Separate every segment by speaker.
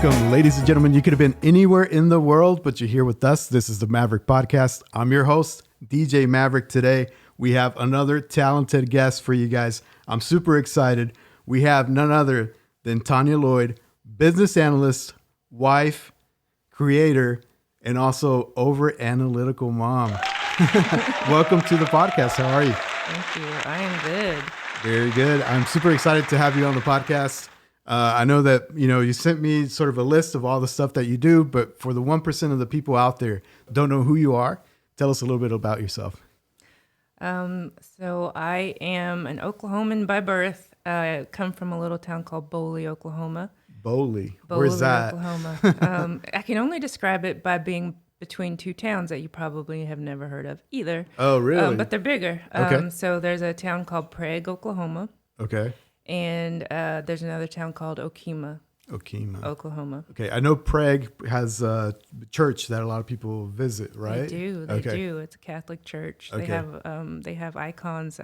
Speaker 1: Welcome, ladies and gentlemen. You could have been anywhere in the world, but you're here with us. This is the Maverick Podcast. I'm your host, DJMaverick. Today, we have another talented guest for you guys. I'm super excited. We have none other than Tonya Lloyd, business analyst, wife, creator, and also over-analytical mom. Welcome to the podcast. How are you?
Speaker 2: Thank you. I am good.
Speaker 1: Very good. I'm super excited to have you on the podcast. I know that, you sent me sort of a list of all the stuff that you do, but for the 1% of the people out there don't know who you are, tell us a little bit about yourself.
Speaker 2: So I am an Oklahoman by birth. I come from a little town called Boley, Oklahoma.
Speaker 1: Boley. Where's that?
Speaker 2: Oklahoma. I can only describe it by being between two towns that you probably have never heard of either.
Speaker 1: Oh, really?
Speaker 2: But they're bigger.
Speaker 1: Okay.
Speaker 2: So there's a town called Prague, Oklahoma.
Speaker 1: Okay.
Speaker 2: And there's another town called Okemah, Oklahoma.
Speaker 1: Okay. I know Prague has a church that a lot of people visit, right?
Speaker 2: They do. It's a Catholic church.
Speaker 1: Okay.
Speaker 2: They have icons.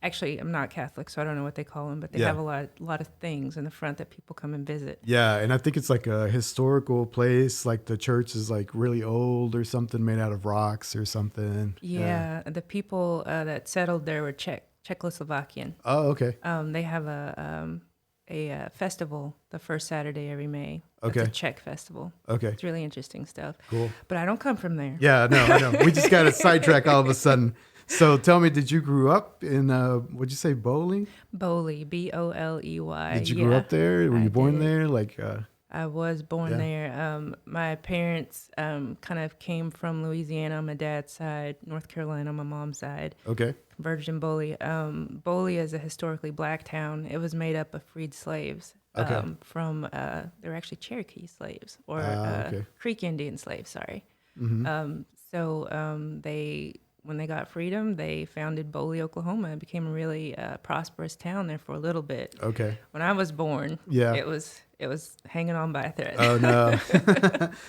Speaker 2: Actually, I'm not Catholic, so I don't know what they call them, but they have a lot of things in the front that people come and visit.
Speaker 1: Yeah, and I think it's like a historical place. Like the church is like really old or something, made out of rocks or something.
Speaker 2: Yeah. The people that settled there were Czechoslovakian.
Speaker 1: Oh, okay.
Speaker 2: They have a festival the first Saturday every May.
Speaker 1: Okay.
Speaker 2: It's a Czech festival.
Speaker 1: Okay.
Speaker 2: It's really interesting stuff.
Speaker 1: Cool.
Speaker 2: But I don't come from there.
Speaker 1: Yeah, no, I know. We just got a sidetrack all of a sudden. So tell me, did you grow up in, what'd you say, Boley?
Speaker 2: Boley, Boley.
Speaker 1: Did you grow up there? Were you born there?
Speaker 2: I was born there. My parents kind of came from Louisiana on my dad's side, North Carolina on my mom's side.
Speaker 1: Okay.
Speaker 2: Converged in Boley. Boley is a historically black town. It was made up of freed slaves from, they were actually Cherokee slaves or Creek Indian slaves, sorry.
Speaker 1: Mm-hmm.
Speaker 2: When they got freedom, they founded Boley, Oklahoma. It became a really prosperous town there for a little bit.
Speaker 1: Okay.
Speaker 2: When I was born, it was hanging on by a thread.
Speaker 1: Oh, no.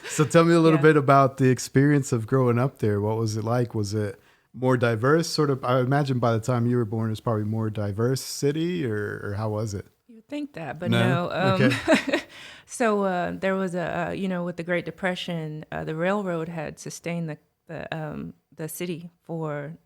Speaker 1: So tell me a little bit about the experience of growing up there. What was it like? Was it more diverse? Sort of, I imagine by the time you were born, it was probably more diverse city, or how was it?
Speaker 2: You would think that, but no.
Speaker 1: Okay.
Speaker 2: So there was with the Great Depression, the railroad had sustained the city for,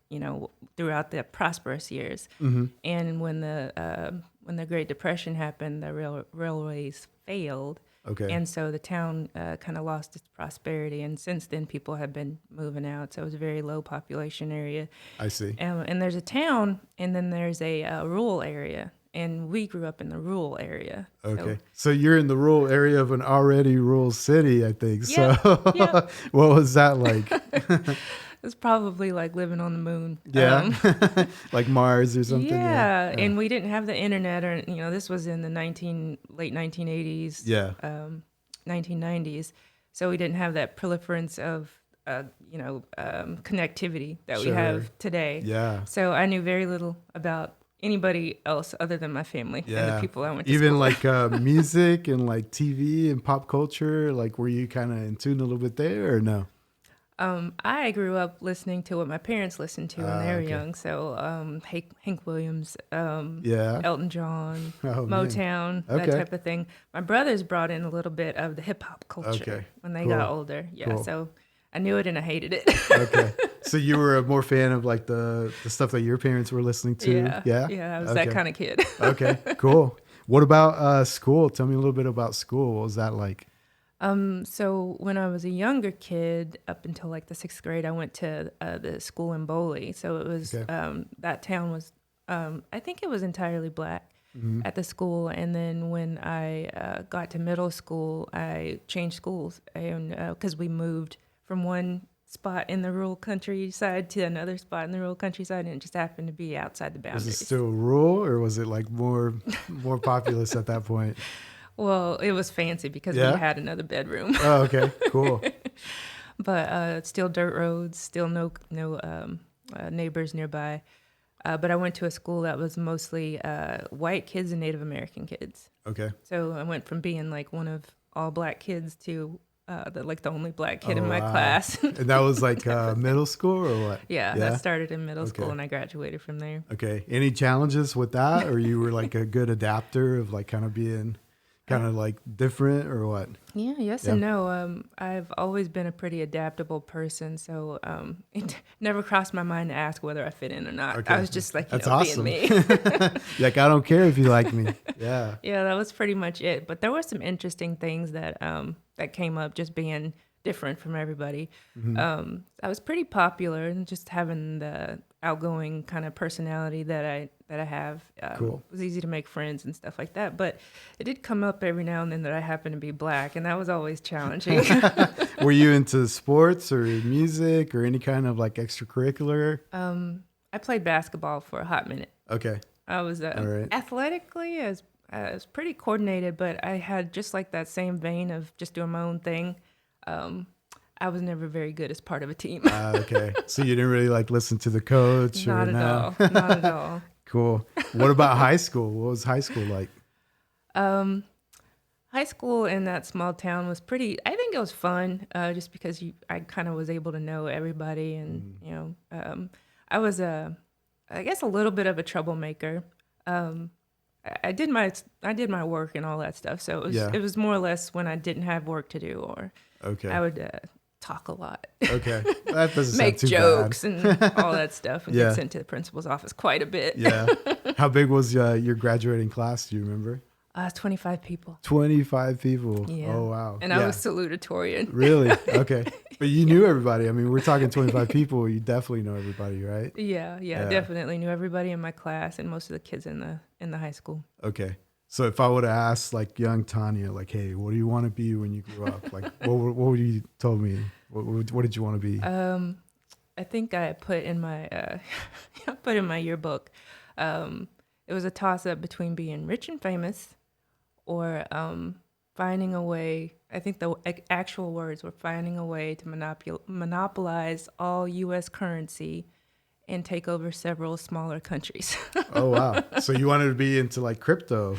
Speaker 2: throughout the prosperous years. Mm-hmm. And when the Great Depression happened, the railways failed. Okay. And so the town kind of lost its prosperity. And since then, people have been moving out. So it was a very low population area.
Speaker 1: I see.
Speaker 2: And there's a town, and then there's a rural area. And we grew up in the rural area.
Speaker 1: Okay. So you're in the rural area of an already rural city, I think.
Speaker 2: Yeah,
Speaker 1: so what was that like?
Speaker 2: It's probably like living on the moon.
Speaker 1: Yeah. Like Mars or something.
Speaker 2: Yeah. And we didn't have the internet, or this was in the late 1980s.
Speaker 1: Yeah.
Speaker 2: 1990s. So we didn't have that proliferance of connectivity that we have today.
Speaker 1: Yeah.
Speaker 2: So I knew very little about anybody else other than my family and the people I went to
Speaker 1: even
Speaker 2: school
Speaker 1: like music and like TV and pop culture, like were you kind of in tune a little bit there or no?
Speaker 2: I grew up listening to what my parents listened to when they were young. So Hank Williams, Elton John, Motown, that type of thing. My brothers brought in a little bit of the hip hop culture when they got older. Yeah, so I knew it and I hated it.
Speaker 1: Okay. So you were more fan of like the stuff that your parents were listening to?
Speaker 2: Yeah, I was that kind of kid.
Speaker 1: Okay, cool. What about school? Tell me a little bit about school. What was that like?
Speaker 2: So when I was a younger kid, up until like the 6th grade, I went to the school in Boley. So it was, that town was, I think it was entirely black at the school. And then when I got to middle school, I changed schools because we moved from one spot in the rural countryside to another spot in the rural countryside, and it just happened to be outside the boundaries.
Speaker 1: Was it still rural, or was it like more populous at that point?
Speaker 2: Well, it was fancy because we had another bedroom.
Speaker 1: Oh, okay, cool.
Speaker 2: But still dirt roads, still no neighbors nearby. But I went to a school that was mostly white kids and Native American kids. Okay. So I went from being like one of all black kids to the only black kid in my class.
Speaker 1: And that was like middle school or what?
Speaker 2: Yeah, that started in middle school and I graduated from there.
Speaker 1: Okay. Any challenges with that, or you were like a good adapter of like kind of being kind of like different or what?
Speaker 2: Yeah, yes and no. I've always been a pretty adaptable person, so it never crossed my mind to ask whether I fit in or not.
Speaker 1: Okay.
Speaker 2: I was just like,
Speaker 1: That's
Speaker 2: being
Speaker 1: awesome.
Speaker 2: me.
Speaker 1: Like, I don't care if you like me. Yeah.
Speaker 2: Yeah, that was pretty much it. But there were some interesting things that that came up just being different from everybody. I was pretty popular and just having the outgoing kind of personality that I have.
Speaker 1: Cool.
Speaker 2: It was easy to make friends and stuff like that. But it did come up every now and then that I happen to be black, and that was always challenging.
Speaker 1: Were you into sports or music or any kind of like extracurricular?
Speaker 2: I played basketball for a hot minute.
Speaker 1: Okay.
Speaker 2: I was
Speaker 1: All right.
Speaker 2: athletically, I was pretty coordinated, but I had just like that same vein of just doing my own thing. I was never very good as part of a team.
Speaker 1: Okay. So you didn't really like listen to the coach?
Speaker 2: Not
Speaker 1: or
Speaker 2: at
Speaker 1: no?
Speaker 2: all. Not at all.
Speaker 1: Cool. What about high school? What was high school like?
Speaker 2: High school in that small town was pretty, I think it was fun, just because I kind of was able to know everybody. And, I was I guess a little bit of a troublemaker. I did my work and all that stuff. So it was more or less when I didn't have work to do, or
Speaker 1: Okay.
Speaker 2: I would talk a lot.
Speaker 1: Okay. That doesn't
Speaker 2: Make
Speaker 1: sound too
Speaker 2: jokes
Speaker 1: bad.
Speaker 2: and all that stuff, and get sent to the principal's office quite a bit.
Speaker 1: Yeah. How big was your graduating class? Do you remember?
Speaker 2: 25 people.
Speaker 1: 25 people.
Speaker 2: Yeah.
Speaker 1: Oh, wow.
Speaker 2: And I was salutatorian.
Speaker 1: Really? Okay. But you knew everybody. I mean, we're talking 25 people. You definitely know everybody, right?
Speaker 2: Yeah, definitely knew everybody in my class and most of the kids in the high school.
Speaker 1: Okay. So if I would have asked like young Tonya, like, hey, what do you want to be when you grow up? Like, what would you told me? What did you want to be?
Speaker 2: I think I put in my yearbook. It was a toss up between being rich and famous, or finding a way. I think the actual words were finding a way to monopolize all U.S. currency and take over several smaller countries.
Speaker 1: Oh, wow. So you wanted to be into like crypto.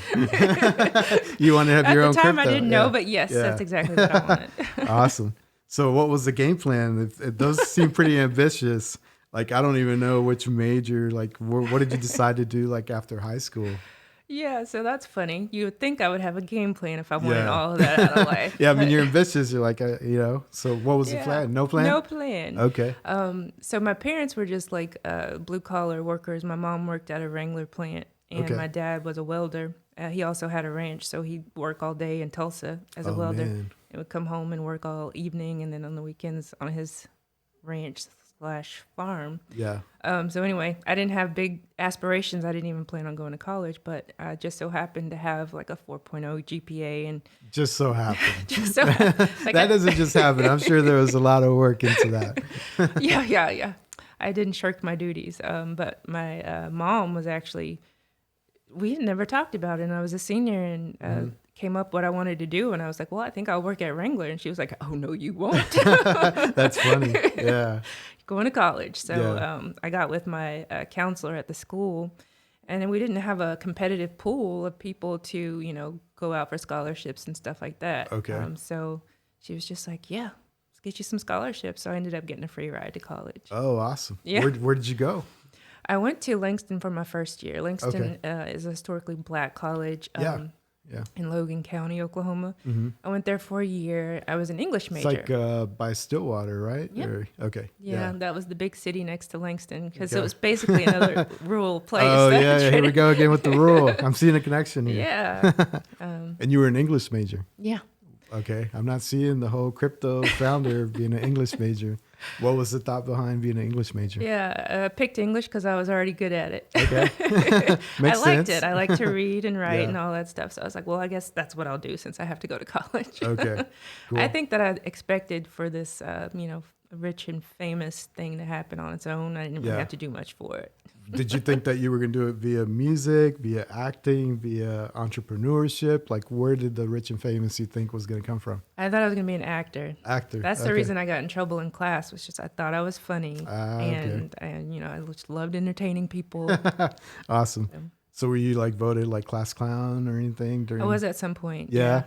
Speaker 1: You wanted to have your own crypto.
Speaker 2: At the time I didn't know, but yes, that's exactly what I wanted.
Speaker 1: Awesome. So what was the game plan? Those seem pretty ambitious. Like, I don't even know which major, like, what did you decide to do like after high school?
Speaker 2: Yeah, so that's funny. You would think I would have a game plan if I wanted all of that out of life.
Speaker 1: Yeah, I mean, you're ambitious. You're like, so what was the plan? No plan?
Speaker 2: No plan.
Speaker 1: Okay.
Speaker 2: So my parents were just like blue collar workers. My mom worked at a Wrangler plant, and my dad was a welder. He also had a ranch, so he'd work all day in Tulsa as a welder. Man. And would come home and work all evening, and then on the weekends on his ranch/farm.
Speaker 1: Yeah.
Speaker 2: So anyway, I didn't have big aspirations. I didn't even plan on going to college, but I just so happened to have like a 4.0 GPA, and
Speaker 1: just so happened.
Speaker 2: Just so happened. Like
Speaker 1: that doesn't just happen. I'm sure there was a lot of work into that.
Speaker 2: Yeah. I didn't shirk my duties. But my mom was actually, we had never talked about it, and I was a senior, and came up what I wanted to do, and I was like, well, I think I'll work at Wrangler. And she was like, oh, no, you won't.
Speaker 1: That's funny. Yeah.
Speaker 2: Going to college. So I got with my counselor at the school, and then we didn't have a competitive pool of people to, go out for scholarships and stuff like that.
Speaker 1: Okay.
Speaker 2: So she was just like, yeah, let's get you some scholarships. So I ended up getting a free ride to college.
Speaker 1: Oh, awesome.
Speaker 2: Yeah.
Speaker 1: Where did you go?
Speaker 2: I went to Langston for my first year. Langston is a historically black college. In Logan County, Oklahoma. Mm-hmm. I went there for a year. I was an English major.
Speaker 1: It's like by Stillwater, right?
Speaker 2: Yeah.
Speaker 1: Okay.
Speaker 2: Yeah, that was the big city next to Langston, because it was basically another rural place.
Speaker 1: Oh, yeah. Here we go again with the rural. I'm seeing a connection here.
Speaker 2: Yeah.
Speaker 1: And you were an English major.
Speaker 2: Yeah.
Speaker 1: Okay. I'm not seeing the whole crypto founder being an English major. What was the thought behind being an English major?
Speaker 2: Yeah, I picked English because I was already good at it.
Speaker 1: Okay.
Speaker 2: I liked it. I like to read and write and all that stuff. So I was like, well, I guess that's what I'll do since I have to go to college.
Speaker 1: Okay. Cool.
Speaker 2: I think that I expected for this, rich and famous thing to happen on its own. I didn't really have to do much for it.
Speaker 1: Did you think that you were going to do it via music, via acting, via entrepreneurship? Like, where did the rich and famous you think was going to come from?
Speaker 2: I thought I was going to be an actor.
Speaker 1: Actor.
Speaker 2: That's the reason I got in trouble in class, was just I thought I was funny. And I just loved entertaining people.
Speaker 1: Awesome. So were you like voted like class clown or anything?
Speaker 2: I was at some point.
Speaker 1: Yeah.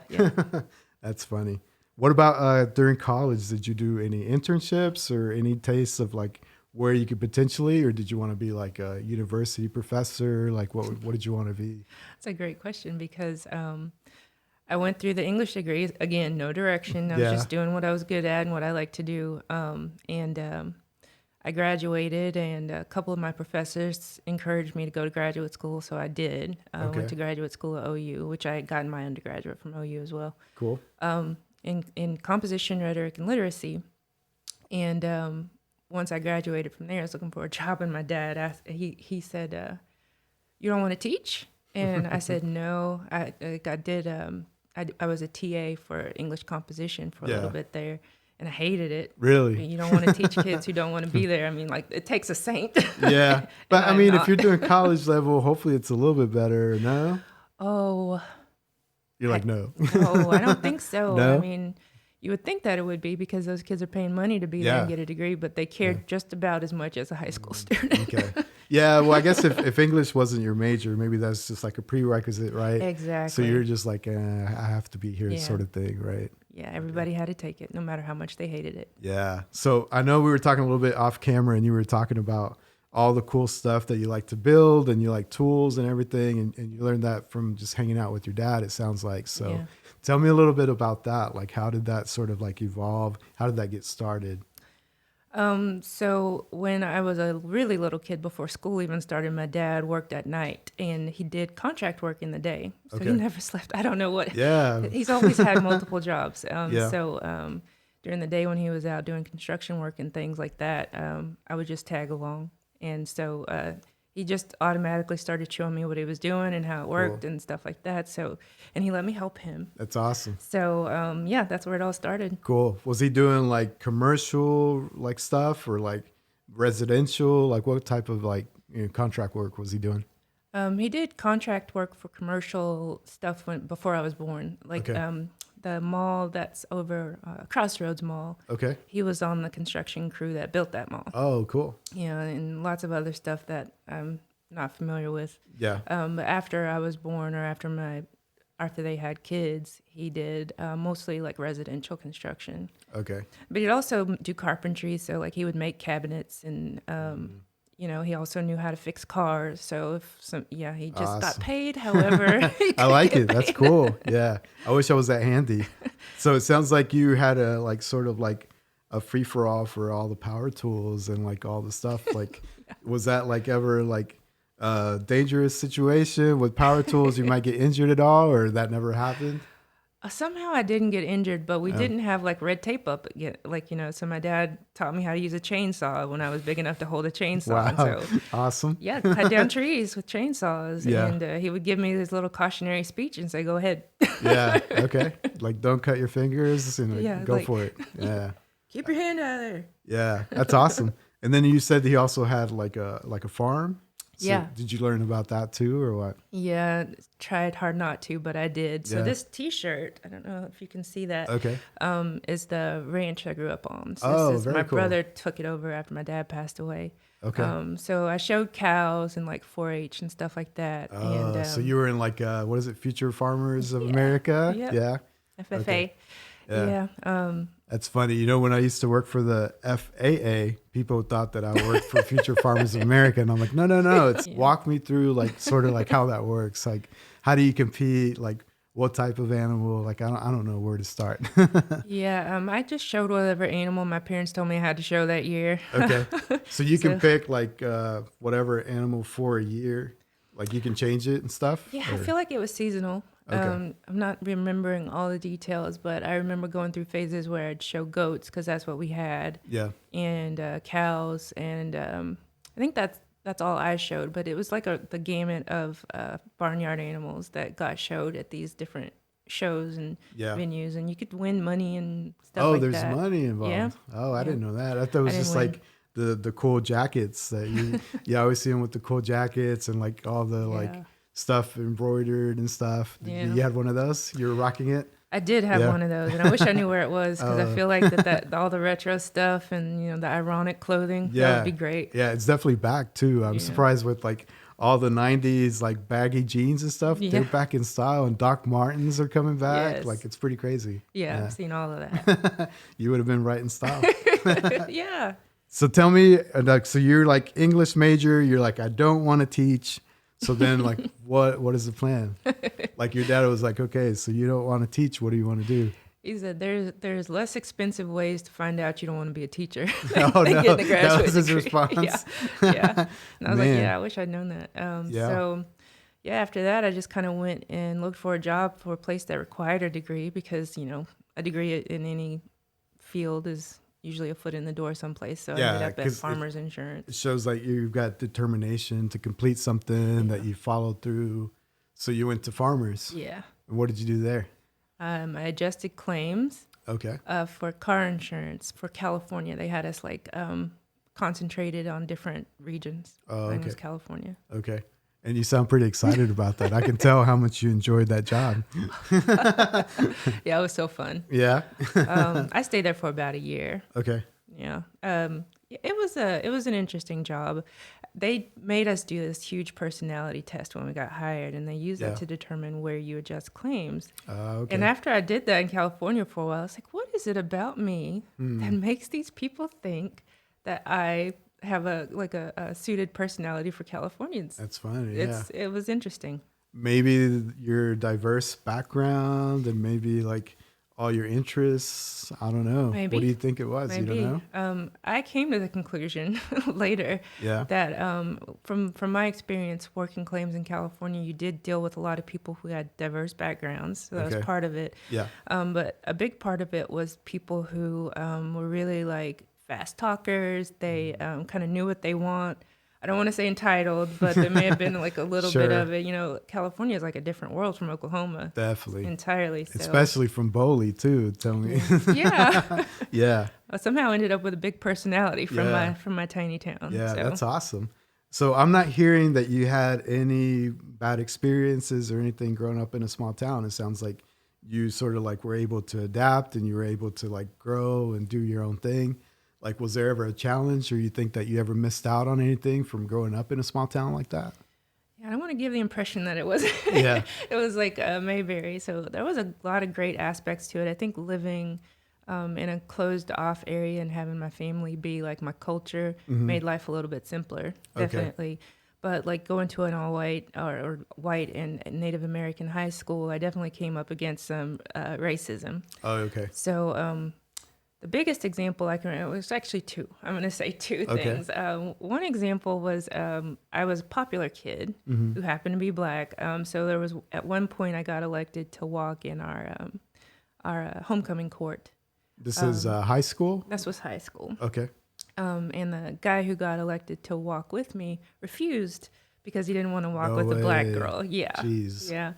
Speaker 1: That's funny. What about during college? Did you do any internships or any tastes of like where you could potentially, or did you want to be like a university professor? Like what did you want to be?
Speaker 2: That's a great question, because I went through the English degree. Again, no direction. I was just doing what I was good at and what I like to do. I graduated, and a couple of my professors encouraged me to go to graduate school, so I did. Went to graduate school at OU, which I had gotten my undergraduate from OU as well.
Speaker 1: Cool.
Speaker 2: In composition, rhetoric, and literacy. And once I graduated from there, I was looking for a job, and my dad asked, he said, "You don't want to teach?" And I said, "No." I was a TA for English composition for a little bit there, and I hated it.
Speaker 1: Really?
Speaker 2: You don't want to teach kids who don't want to be there. I mean, like, it takes a saint.
Speaker 1: Yeah. But I mean, if you're doing college level, hopefully it's a little bit better. No?
Speaker 2: Oh.
Speaker 1: You're like, no.
Speaker 2: No, I don't think so.
Speaker 1: No?
Speaker 2: I mean, you would think that it would be because those kids are paying money to be there and get a degree, but they cared just about as much as a high school student.
Speaker 1: Okay. Yeah, well, I guess if English wasn't your major, maybe that's just like a prerequisite, right?
Speaker 2: Exactly.
Speaker 1: So you're just like, I have to be here sort of thing, right?
Speaker 2: Yeah, everybody had to take it, no matter how much they hated it.
Speaker 1: Yeah. So I know we were talking a little bit off camera, and you were talking about all the cool stuff that you like to build, and you like tools and everything, and you learned that from just hanging out with your dad, it sounds like. So tell me a little bit about that. Like, how did that sort of like evolve? How did that get started?
Speaker 2: So when I was a really little kid, before school even started, my dad worked at night, and he did contract work in the day. So he never slept. I don't know what. Yeah. He's always had multiple jobs. So during the day when he was out doing construction work and things like that, I would just tag along. And so he just automatically started showing me what he was doing and how it worked and stuff like that. So, and he let me help him.
Speaker 1: That's awesome.
Speaker 2: So, that's where it all started.
Speaker 1: Cool. Was he doing like commercial like stuff or like residential? Like what type of like contract work was he doing?
Speaker 2: He did contract work for commercial stuff before I was born. Like the mall that's over Crossroads Mall. Okay. He was on the construction crew that built that mall.
Speaker 1: Oh, cool.
Speaker 2: Yeah, and lots of other stuff that I'm not familiar with.
Speaker 1: Yeah.
Speaker 2: But after I was born, or after they had kids, he did mostly like residential construction. Okay. But he'd also do carpentry, so like he would make cabinets, and he also knew how to fix cars. So he just got paid. However,
Speaker 1: I like it. That's cool. Yeah, I wish I was that handy. So it sounds like you had a like sort of like a free for all for all the power tools and like all the stuff. Like, was that like ever like a dangerous situation with power tools? You might get injured at all, or that never happened?
Speaker 2: Somehow I didn't get injured, but we didn't have like red tape up yet. So my dad taught me how to use a chainsaw when I was big enough to hold a chainsaw.
Speaker 1: Wow.
Speaker 2: And so,
Speaker 1: awesome.
Speaker 2: Yeah, cut down trees with chainsaws. Yeah. And he would give me this little cautionary speech and say, "Go ahead."
Speaker 1: Yeah. Okay. Like, don't cut your fingers and go for it. Yeah.
Speaker 2: Keep your hand out of there.
Speaker 1: Yeah. That's awesome. And then you said he also had like a farm. So did you learn about that too, or what?
Speaker 2: Yeah, tried hard not to, but I did. So this T-shirt, I don't know if you can see that. Okay. Is the ranch I grew up on. So my brother took it over after my dad passed away. Okay. So I showed cows and like 4-H and stuff like that. And
Speaker 1: so you were in like what is it, Future Farmers of America?
Speaker 2: Yep.
Speaker 1: Yeah.
Speaker 2: FFA.
Speaker 1: Okay.
Speaker 2: Yeah.
Speaker 1: That's funny. When I used to work for the FAA, people thought that I worked for Future Farmers of America. And I'm like, no. It's walk me through like sort of like how that works. Like, how do you compete? Like, what type of animal? Like, I don't know where to start.
Speaker 2: I just showed whatever animal my parents told me I had to show that year. Okay.
Speaker 1: So you can pick like whatever animal for a year. Like you can change it and stuff?
Speaker 2: Yeah, I feel like it was seasonal. Okay. I'm not remembering all the details, but I remember going through phases where I'd show goats because that's what we had. Yeah. And cows, and I think that's all I showed. But it was like the gamut of barnyard animals that got showed at these different shows and venues, and you could win money and stuff like that.
Speaker 1: Oh, there's money involved. Yeah. Oh, I didn't know that. I thought it was just like the cool jackets that you always see them with the cool jackets and like all the like stuff embroidered and stuff. You had one of those? You were rocking it?
Speaker 2: I did have one of those, and I wish I knew where it was because I feel like that all the retro stuff and the ironic clothing, that would be great.
Speaker 1: Yeah, it's definitely back too. I'm surprised with like all the 90s like baggy jeans and stuff. They're back in style, and Doc Martens are coming back. Yes. Like, it's pretty crazy.
Speaker 2: Yeah, I've seen all of that.
Speaker 1: You would have been right in style.
Speaker 2: Yeah.
Speaker 1: So tell me, so you're like English major. You're like, I don't want to teach. So then, like, what is the plan? Like, your dad was like, okay, so you don't want to teach. What do you want to do?
Speaker 2: He said, "There's less expensive ways to find out you don't want to be a teacher
Speaker 1: Oh
Speaker 2: than
Speaker 1: no,
Speaker 2: getting a graduate
Speaker 1: that was his
Speaker 2: degree."
Speaker 1: response.
Speaker 2: Yeah. And I was like,
Speaker 1: Man.
Speaker 2: "Yeah, I wish I'd known that."
Speaker 1: Yeah.
Speaker 2: So, yeah, after that, I just kind of went and looked for a job for a place that required a degree because a degree in any field is usually a foot in the door someplace. So I ended up at Farmers
Speaker 1: It
Speaker 2: Insurance.
Speaker 1: shows like you've got determination to complete something that you followed through. So you went to Farmers.
Speaker 2: Yeah.
Speaker 1: And what did you do there?
Speaker 2: I adjusted claims.
Speaker 1: Okay.
Speaker 2: For car insurance for California. They had us concentrated on different regions.
Speaker 1: Oh,
Speaker 2: Mine
Speaker 1: okay.
Speaker 2: was California.
Speaker 1: Okay. And you sound pretty excited about that. I can tell how much you enjoyed that job.
Speaker 2: Yeah, it was so fun.
Speaker 1: Yeah.
Speaker 2: I stayed there for about a year.
Speaker 1: Okay.
Speaker 2: Yeah. It was an interesting job. They made us do this huge personality test when we got hired, and they used that to determine where you adjust claims.
Speaker 1: Okay.
Speaker 2: And after I did that in California for a while, I was like, what is it about me that makes these people think that I have a suited personality for Californians?
Speaker 1: That's funny. Yeah.
Speaker 2: It was interesting.
Speaker 1: Maybe your diverse background and maybe like all your interests. I don't know.
Speaker 2: Maybe.
Speaker 1: What do you think it was?
Speaker 2: Maybe.
Speaker 1: You don't know?
Speaker 2: I came to the conclusion later that from my experience working claims in California, you did deal with a lot of people who had diverse backgrounds. So that was part of it.
Speaker 1: Yeah.
Speaker 2: But a big part of it was people who were really like fast talkers. They kind of knew what they want. I don't want to say entitled, but there may have been like a little bit of it. California is like a different world from Oklahoma.
Speaker 1: Definitely.
Speaker 2: Entirely. So.
Speaker 1: Especially from Boley too, tell me.
Speaker 2: Yeah.
Speaker 1: Yeah.
Speaker 2: I somehow ended up with a big personality from my tiny town.
Speaker 1: Yeah,
Speaker 2: so.
Speaker 1: That's awesome. So I'm not hearing that you had any bad experiences or anything growing up in a small town. It sounds like you sort of like were able to adapt and you were able to like grow and do your own thing. Like, was there ever a challenge, or you think that you ever missed out on anything from growing up in a small town like that?
Speaker 2: Yeah, I don't want to give the impression that it was.
Speaker 1: Yeah,
Speaker 2: it was like Mayberry. So there was a lot of great aspects to it. I think living in a closed off area and having my family be like my culture made life a little bit simpler. Definitely. Okay. But like going to an all white or white and Native American high school, I definitely came up against some racism.
Speaker 1: Oh, okay.
Speaker 2: So. The biggest example it was actually two. I'm going to say two things. One example was I was a popular kid who happened to be black. So there was at one point I got elected to walk in our homecoming court.
Speaker 1: This is high school?
Speaker 2: This was high school.
Speaker 1: Okay.
Speaker 2: And the guy who got elected to walk with me refused because he didn't want to walk with a black girl. Yeah.
Speaker 1: Jeez.
Speaker 2: Yeah.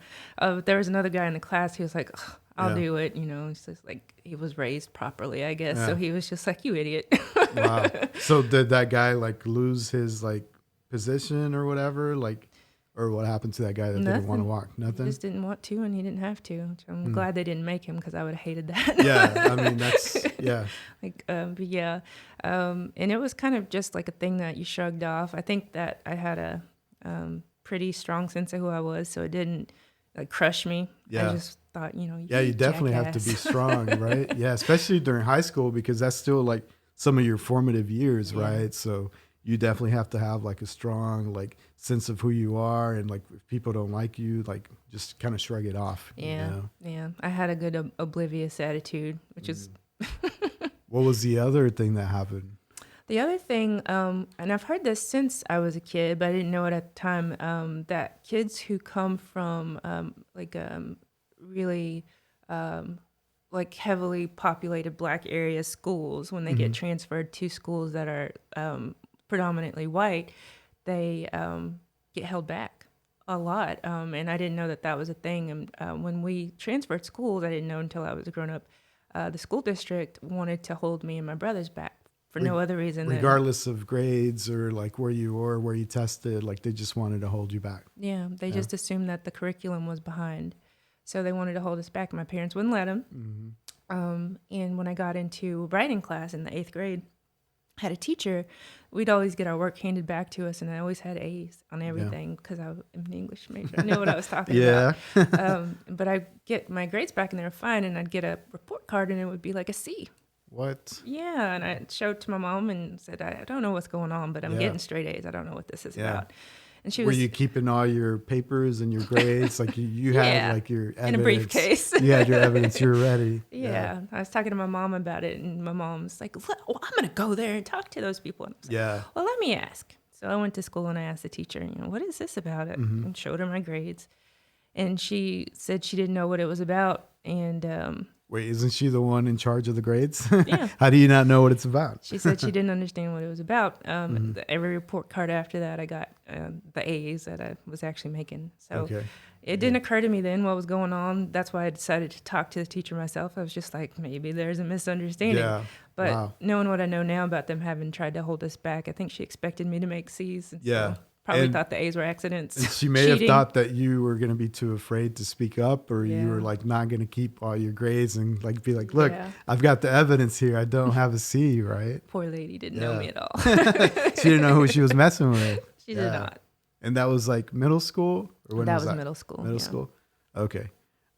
Speaker 2: There was another guy in the class who was like, I'll do it. It's just like he was raised properly, I guess. Yeah. So he was just like, you idiot.
Speaker 1: Wow. So did that guy like lose his like position or whatever? Like, or what happened to that guy that didn't want to walk? Nothing?
Speaker 2: He just didn't want to and he didn't have to. I'm glad they didn't make him because I would have hated that.
Speaker 1: Yeah. I mean, that's, yeah.
Speaker 2: But yeah. And it was kind of just like a thing that you shrugged off. I think that I had a pretty strong sense of who I was. So it didn't like crush me.
Speaker 1: Yeah.
Speaker 2: I just thought, you
Speaker 1: definitely have to be strong, right? Yeah, especially during high school because that's still like some of your formative years, right? So you definitely have to have like a strong like sense of who you are, and like if people don't like you, like just kind of shrug it off.
Speaker 2: Yeah, yeah. I had a good oblivious attitude, which is.
Speaker 1: What was the other thing that happened?
Speaker 2: The other thing, and I've heard this since I was a kid, but I didn't know it at the time, that kids who come from really like heavily populated black area schools, when they get transferred to schools that are predominantly white, they get held back a lot. And I didn't know that was a thing. And when we transferred schools, I didn't know until I was a grown up, the school district wanted to hold me and my brothers back. For no other reason.
Speaker 1: Regardless of grades or like where you were, where you tested, like they just wanted to hold you back.
Speaker 2: Yeah, they just assumed that the curriculum was behind. So they wanted to hold us back. My parents wouldn't let them. And when I got into writing class in the 8th grade, I had a teacher. We'd always get our work handed back to us, and I always had A's on everything because I'm an English major. I knew what I was talking about. But I'd get my grades back, and they were fine, and I'd get a report card, and it would be like a C.
Speaker 1: What?
Speaker 2: Yeah, and I showed to my mom and said, I don't know what's going on, but I'm getting straight A's. I don't know what this is about. And she
Speaker 1: Were you keeping all your papers and your grades? Like you had like your evidence.
Speaker 2: In a briefcase.
Speaker 1: You had your evidence. You were ready.
Speaker 2: Yeah. I was talking to my mom about it, and my mom's like, well, I'm going to go there and talk to those people. And I was like, well, let me ask. So I went to school and I asked the teacher, what is this about it? And showed her my grades. And she said she didn't know what it was about. And
Speaker 1: wait, isn't she the one in charge of the grades?
Speaker 2: Yeah.
Speaker 1: How do you not know what it's about?
Speaker 2: She said she didn't understand what it was about. Every report card after that, I got the A's that I was actually making. So it didn't occur to me then what was going on. That's why I decided to talk to the teacher myself. I was just like, maybe there's a misunderstanding.
Speaker 1: Yeah.
Speaker 2: But knowing what I know now about them having tried to hold us back, I think she expected me to make C's. And
Speaker 1: yeah.
Speaker 2: So probably thought the A's were accidents.
Speaker 1: And she may have thought that you were going to be too afraid to speak up, or you were like not going to keep all your grades and like be like, look, I've got the evidence here. I don't have a C, right?
Speaker 2: Poor lady didn't know me at all.
Speaker 1: She didn't know who she was messing with.
Speaker 2: She did not.
Speaker 1: And that was like middle school? Or when
Speaker 2: that
Speaker 1: was
Speaker 2: middle school.
Speaker 1: Middle school? Okay.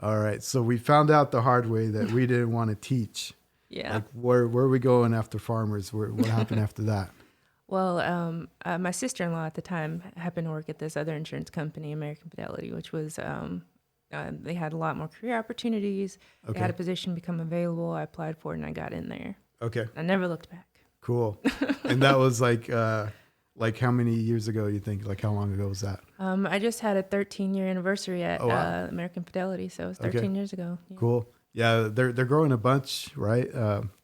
Speaker 1: All right. So we found out the hard way that we didn't want to teach.
Speaker 2: Yeah.
Speaker 1: Like where are we going after farmers? What happened after that?
Speaker 2: Well, my sister-in-law at the time happened to work at this other insurance company, American Fidelity, which was, they had a lot more career opportunities. They had a position become available. I applied for it and I got in there.
Speaker 1: Okay.
Speaker 2: I never looked back.
Speaker 1: Cool. And that was like how many years ago you think? Like how long ago was that?
Speaker 2: I just had a 13-year anniversary at American Fidelity, so it was 13 years ago. Yeah.
Speaker 1: Cool. Yeah, they're growing a bunch, right?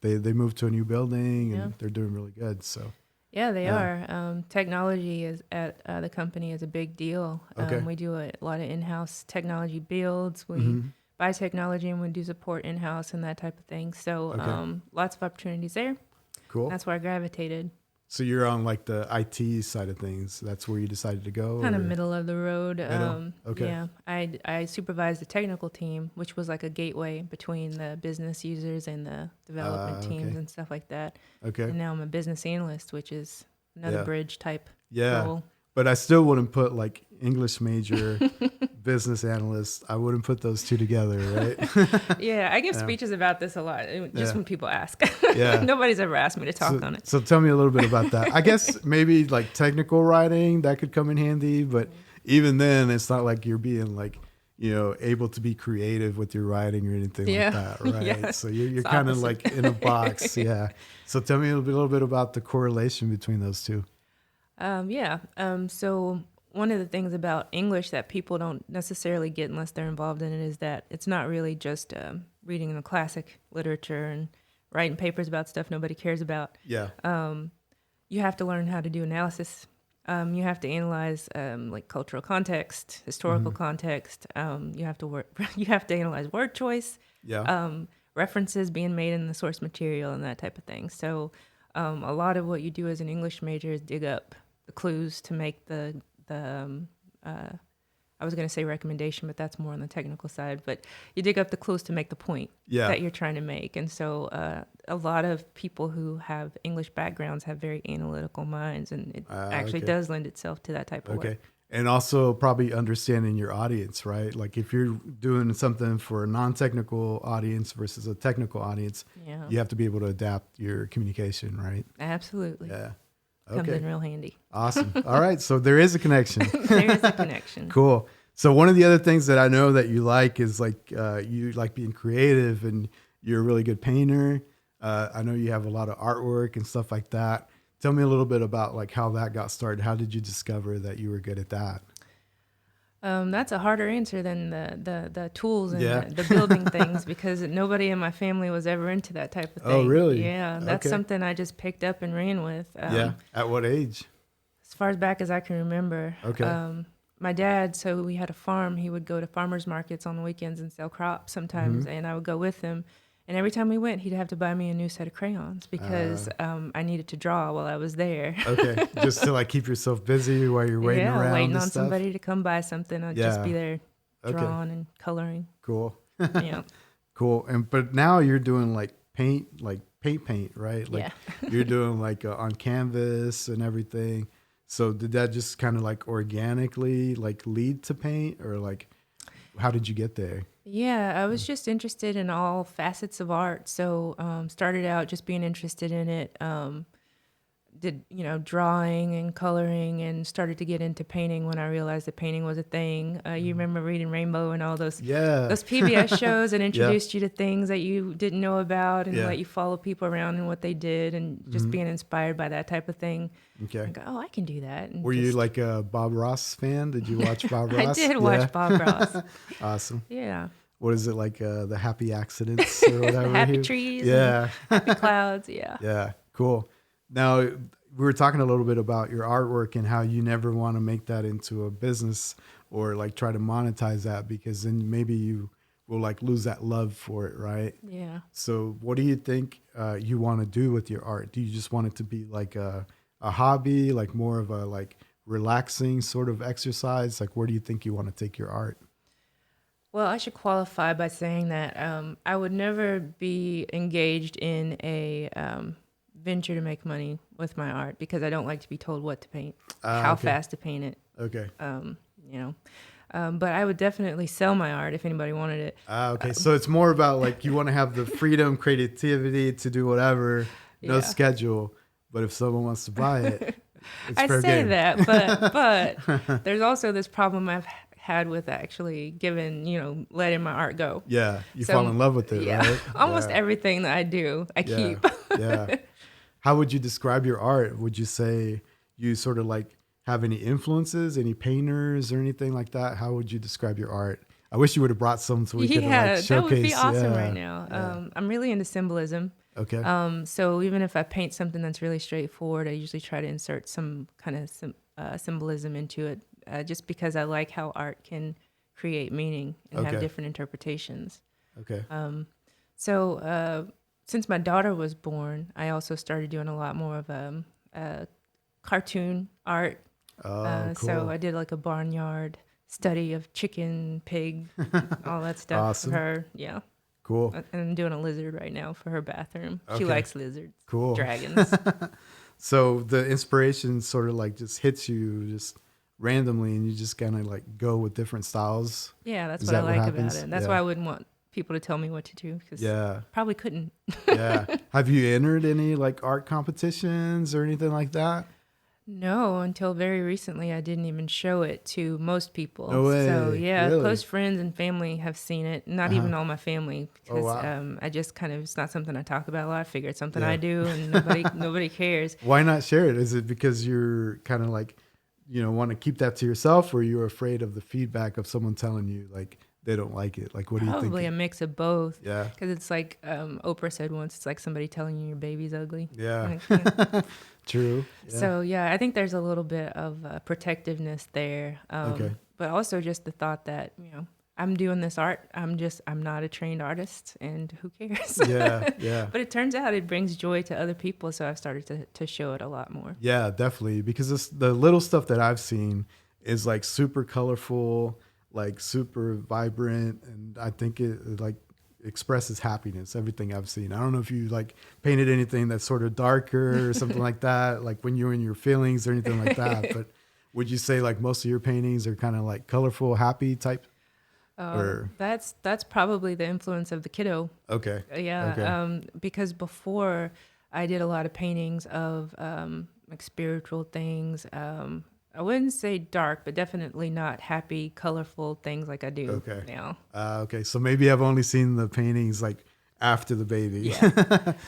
Speaker 1: They moved to a new building and they're doing really good. So.
Speaker 2: Yeah, they are. Technology is at the company is a big deal. We do a lot of in-house technology builds. We buy technology and we do support in-house and that type of thing. So lots of opportunities there.
Speaker 1: Cool.
Speaker 2: That's where I gravitated.
Speaker 1: So you're on like the IT side of things. That's where you decided to go?
Speaker 2: Kind of middle of the road.
Speaker 1: Okay.
Speaker 2: Yeah, I supervised the technical team, which was like a gateway between the business users and the development teams and stuff like that.
Speaker 1: Okay.
Speaker 2: And now I'm a business analyst, which is another bridge type role.
Speaker 1: But I still wouldn't put like English major, business analyst. I wouldn't put those two together, right?
Speaker 2: Yeah, I give speeches about this a lot, just when people ask.
Speaker 1: Yeah.
Speaker 2: Nobody's ever asked me to talk on it.
Speaker 1: So tell me a little bit about that. I guess maybe like technical writing, that could come in handy. But even then, it's not like you're being like, able to be creative with your writing or anything like that, right?
Speaker 2: Yeah.
Speaker 1: So you're kind of like in a box. Yeah. So tell me a little bit about the correlation between those two.
Speaker 2: So one of the things about English that people don't necessarily get unless they're involved in it is that it's not really just reading the classic literature and writing papers about stuff nobody cares about.
Speaker 1: Yeah.
Speaker 2: You have to learn how to do analysis. You have to analyze like cultural context, historical context. You have to analyze word choice.
Speaker 1: Yeah.
Speaker 2: References being made in the source material and that type of thing. So a lot of what you do as an English major is dig up the clues to make the I was going to say recommendation, but that's more on the technical side. But you dig up the clues to make the point that you're trying to make. And so a lot of people who have English backgrounds have very analytical minds, and it actually does lend itself to that type of work.
Speaker 1: And also probably understanding your audience, right? Like if you're doing something for a non-technical audience versus a technical audience, you have to be able to adapt your communication, right?
Speaker 2: Absolutely.
Speaker 1: Yeah.
Speaker 2: Comes in real handy.
Speaker 1: Awesome. All right. So there is a connection.
Speaker 2: There is a connection.
Speaker 1: Cool. So one of the other things that I know that you like is like you like being creative and you're a really good painter. I know you have a lot of artwork and stuff like that. Tell me a little bit about like how that got started. How did you discover that you were good at that?
Speaker 2: That's a harder answer than the tools and the building things, because nobody in my family was ever into that type of thing.
Speaker 1: Oh, really?
Speaker 2: Yeah, that's something I just picked up and ran with.
Speaker 1: At what age?
Speaker 2: As far as back as I can remember.
Speaker 1: Okay.
Speaker 2: My dad, so we had a farm. He would go to farmers markets on the weekends and sell crops sometimes, and I would go with him. And every time we went, he'd have to buy me a new set of crayons because I needed to draw while I was there.
Speaker 1: Okay, just to like keep yourself busy while you're waiting around.
Speaker 2: Yeah, waiting on
Speaker 1: stuff.
Speaker 2: somebody to come buy something. I'd just be there drawing and coloring.
Speaker 1: Cool.
Speaker 2: Yeah.
Speaker 1: Cool. But now you're doing like paint, right? Like you're doing like on canvas and everything. So did that just kind of like organically like lead to paint, or like how did you get there?
Speaker 2: Yeah, I was just interested in all facets of art. So started out just being interested in it. did, drawing and coloring and started to get into painting when I realized that painting was a thing. You remember reading Rainbow and all those PBS shows that introduced you to things that you didn't know about and let you follow people around and what they did and just being inspired by that type of thing.
Speaker 1: Okay.
Speaker 2: And go, I can do that. And
Speaker 1: were you like a Bob Ross fan? Did you watch Bob Ross?
Speaker 2: I did watch Bob Ross.
Speaker 1: Awesome.
Speaker 2: Yeah.
Speaker 1: What is it like? The happy accidents or whatever?
Speaker 2: The happy trees.
Speaker 1: Yeah.
Speaker 2: Happy clouds. Yeah.
Speaker 1: Yeah. Cool. Now, we were talking a little bit about your artwork and how you never want to make that into a business or like try to monetize that, because then maybe you will like lose that love for it, right?
Speaker 2: Yeah.
Speaker 1: So what do you think you want to do with your art? Do you just want it to be like a hobby, like more of a like relaxing sort of exercise? Like where do you think you want to take your art?
Speaker 2: Well, I should qualify by saying that I would never be engaged in a venture to make money with my art because I don't like to be told what to paint, how fast to paint it.
Speaker 1: Okay.
Speaker 2: But I would definitely sell my art if anybody wanted it.
Speaker 1: Okay. So it's more about like you want to have the freedom, creativity to do whatever, no schedule. But if someone wants to buy it, it's fair game.
Speaker 2: That, but there's also this problem I've had with actually letting my art go.
Speaker 1: Yeah, you fall in love with it, right?
Speaker 2: Almost everything that I do, I keep.
Speaker 1: Yeah. How would you describe your art? Would you say you sort of like have any influences, any painters or anything like that? How would you describe your art? I wish you would have brought some so we could like showcase.
Speaker 2: That would be awesome right now. I'm really into symbolism.
Speaker 1: Okay.
Speaker 2: So even if I paint something that's really straightforward, I usually try to insert some kind of symbolism into it, just because I like how art can create meaning and have different interpretations.
Speaker 1: Okay.
Speaker 2: So since my daughter was born, I also started doing a lot more of cartoon art.
Speaker 1: Cool.
Speaker 2: So I did like a barnyard study of chicken, pig, all that stuff
Speaker 1: Awesome.
Speaker 2: for her. Yeah.
Speaker 1: Cool.
Speaker 2: And I'm doing a lizard right now for her bathroom. She likes lizards.
Speaker 1: Cool.
Speaker 2: Dragons.
Speaker 1: So the inspiration sort of like just hits you just randomly and you just kind of like go with different styles.
Speaker 2: Yeah, that's what I like about it. And that's why I wouldn't want people to tell me what to do because probably couldn't.
Speaker 1: Yeah. Have you entered any like art competitions or anything like that?
Speaker 2: No, until very recently, I didn't even show it to most people.
Speaker 1: No way.
Speaker 2: So yeah,
Speaker 1: Really?
Speaker 2: close friends and family have seen it. Not even all my family, because I just kind of, it's not something I talk about a lot. I figure it's something I do, and nobody cares.
Speaker 1: Why not share it? Is it because you're kind of like, want to keep that to yourself, or you're afraid of the feedback of someone telling you like they don't like it? Like, what do you think?
Speaker 2: Probably a mix of both.
Speaker 1: Yeah.
Speaker 2: Because it's like Oprah said once, it's like somebody telling you your baby's ugly.
Speaker 1: Yeah. True. Yeah.
Speaker 2: So yeah, I think there's a little bit of protectiveness there. But also just the thought that, I'm doing this art. I'm not a trained artist, and who cares?
Speaker 1: Yeah.
Speaker 2: But it turns out it brings joy to other people, so I've started to show it a lot more.
Speaker 1: Yeah, definitely. Because the little stuff that I've seen is like super colorful, like super vibrant, and I think it like expresses happiness. Everything I've seen. I don't know if you like painted anything that's sort of darker or something like that, like when you're in your feelings or anything like that. But would you say like most of your paintings are kind of like colorful, happy type?
Speaker 2: That's probably the influence of the kiddo.
Speaker 1: Okay.
Speaker 2: Yeah.
Speaker 1: Okay.
Speaker 2: Because before I did a lot of paintings of like spiritual things. I wouldn't say dark, but definitely not happy, colorful things like I do now.
Speaker 1: Okay. So maybe I've only seen the paintings like after the baby.
Speaker 2: Yeah.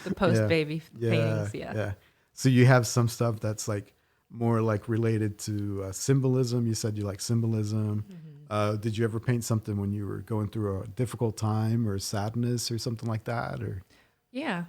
Speaker 2: The post-baby paintings. Yeah.
Speaker 1: So you have some stuff that's like more like related to symbolism. You said you like symbolism. Mm-hmm. Did you ever paint something when you were going through a difficult time or sadness or something like that? Or
Speaker 2: yeah.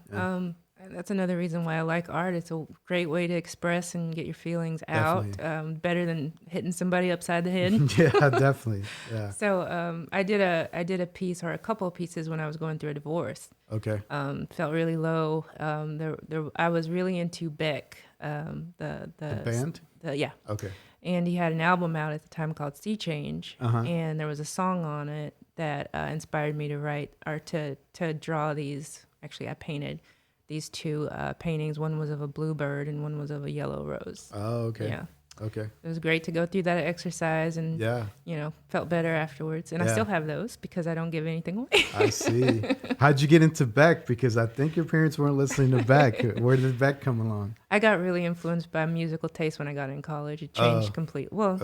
Speaker 2: That's another reason why I like art. It's a great way to express and get your feelings out. Better than hitting somebody upside the head.
Speaker 1: Yeah, definitely. Yeah.
Speaker 2: So I did a piece or a couple of pieces when I was going through a divorce.
Speaker 1: Okay.
Speaker 2: Felt really low. I was really into Beck. The
Speaker 1: band.
Speaker 2: Yeah.
Speaker 1: Okay.
Speaker 2: And he had an album out at the time called Sea Change, and there was a song on it that inspired me to write or to draw these. Actually, I painted these two paintings. One was of a bluebird and one was of a yellow rose.
Speaker 1: Oh, okay.
Speaker 2: Yeah.
Speaker 1: Okay.
Speaker 2: It was great to go through that exercise and, felt better afterwards. And I still have those because I don't give anything away.
Speaker 1: I see. How'd you get into Beck? Because I think your parents weren't listening to Beck. Where did Beck come along?
Speaker 2: I got really influenced by musical taste when I got in college. It changed completely. Well,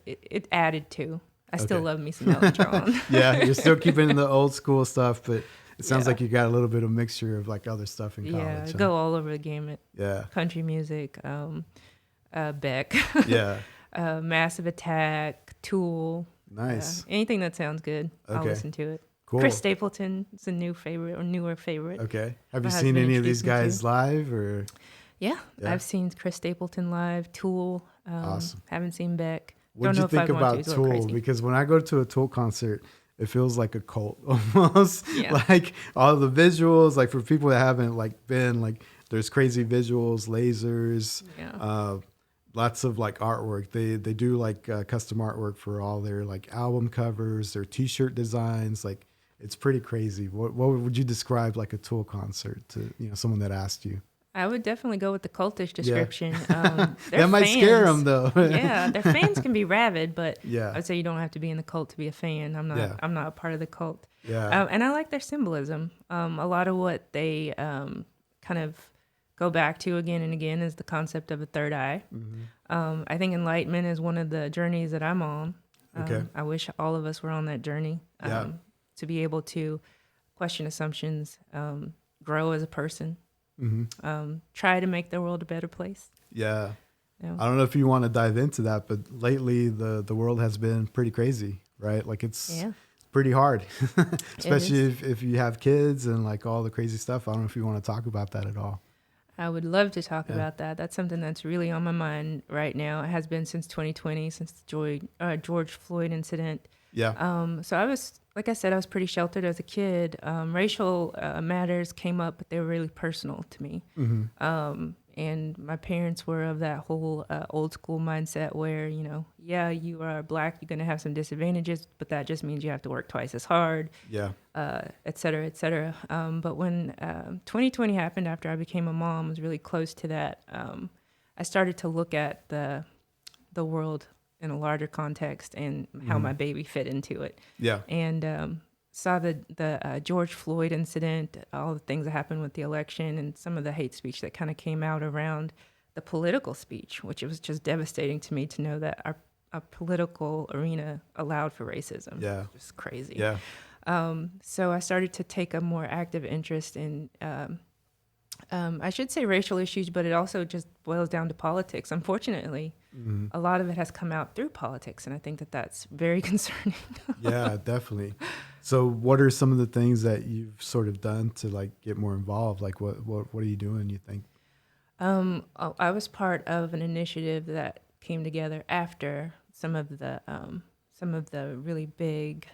Speaker 2: it added to. I still love me some Elton John.
Speaker 1: Yeah, you're still keeping the old school stuff, but it sounds like you got a little bit of mixture of like other stuff in college.
Speaker 2: Yeah, go all over the gamut.
Speaker 1: Yeah.
Speaker 2: Country music, Beck.
Speaker 1: Yeah.
Speaker 2: Massive Attack, Tool.
Speaker 1: Nice.
Speaker 2: Anything that sounds good, I'll listen to it.
Speaker 1: Cool.
Speaker 2: Chris Stapleton is a new favorite or newer favorite.
Speaker 1: Okay. Have you seen any of these guys live or?
Speaker 2: Yeah, I've seen Chris Stapleton live, Tool.
Speaker 1: Awesome.
Speaker 2: Haven't seen Beck.
Speaker 1: What do you think about Tool? Because when I go to a Tool concert, it feels like a cult almost. Yeah. Like all the visuals, like for people that haven't like been, like there's crazy visuals, lasers, lots of like artwork. They do like custom artwork for all their like album covers, their T-shirt designs. Like it's pretty crazy. What would you describe like a Tool concert to someone that asked you?
Speaker 2: I would definitely go with the cultish description.
Speaker 1: That might scare them though.
Speaker 2: Yeah, their fans can be rabid, but I'd say you don't have to be in the cult to be a fan. I'm not a part of the cult.
Speaker 1: Yeah.
Speaker 2: And I like their symbolism. A lot of what they kind of go back to again and again is the concept of a third eye. Mm-hmm. I think enlightenment is one of the journeys that I'm on. I wish all of us were on that journey to be able to question assumptions, grow as a person. Mm-hmm. Try to make the world a better place.
Speaker 1: Yeah. I don't know if you want to dive into that, but lately the world has been pretty crazy, right? Like it's pretty hard, especially if you have kids and like all the crazy stuff. I don't know if you want to talk about that at all.
Speaker 2: I would love to talk about that. That's something that's really on my mind right now. It has been since 2020, since the George Floyd incident.
Speaker 1: Yeah.
Speaker 2: So I was, like I said, I was pretty sheltered as a kid. Racial matters came up, but they were really personal to me. Mm-hmm. And my parents were of that whole old school mindset where, you are black, you're going to have some disadvantages, but that just means you have to work twice as hard.
Speaker 1: Yeah.
Speaker 2: Et cetera, et cetera. But when 2020 happened, after I became a mom, was really close to that. I started to look at the world in a larger context and how my baby fit into it.
Speaker 1: Yeah.
Speaker 2: And saw the George Floyd incident, all the things that happened with the election and some of the hate speech that kind of came out around the political speech, which it was just devastating to me to know that our political arena allowed for racism.
Speaker 1: Yeah.
Speaker 2: Just crazy.
Speaker 1: Yeah.
Speaker 2: So I started to take a more active interest in I should say racial issues, but it also just boils down to politics. Unfortunately, a lot of it has come out through politics, and I think that that's very concerning.
Speaker 1: Yeah, definitely. So what are some of the things that you've sort of done to like get more involved? Like what are you doing, you think?
Speaker 2: I was part of an initiative that came together after some of the really big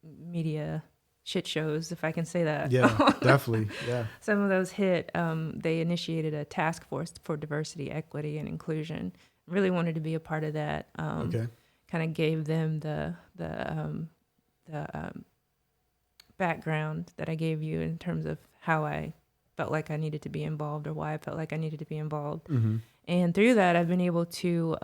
Speaker 2: media shit shows, if I can say that.
Speaker 1: Yeah, definitely. Yeah.
Speaker 2: Some of those hit. They initiated a task force for diversity, equity, and inclusion. Really wanted to be a part of that. Kind of gave them the background that I gave you in terms of how I felt like I needed to be involved or why I felt like I needed to be involved. Mm-hmm. And through that, I've been able to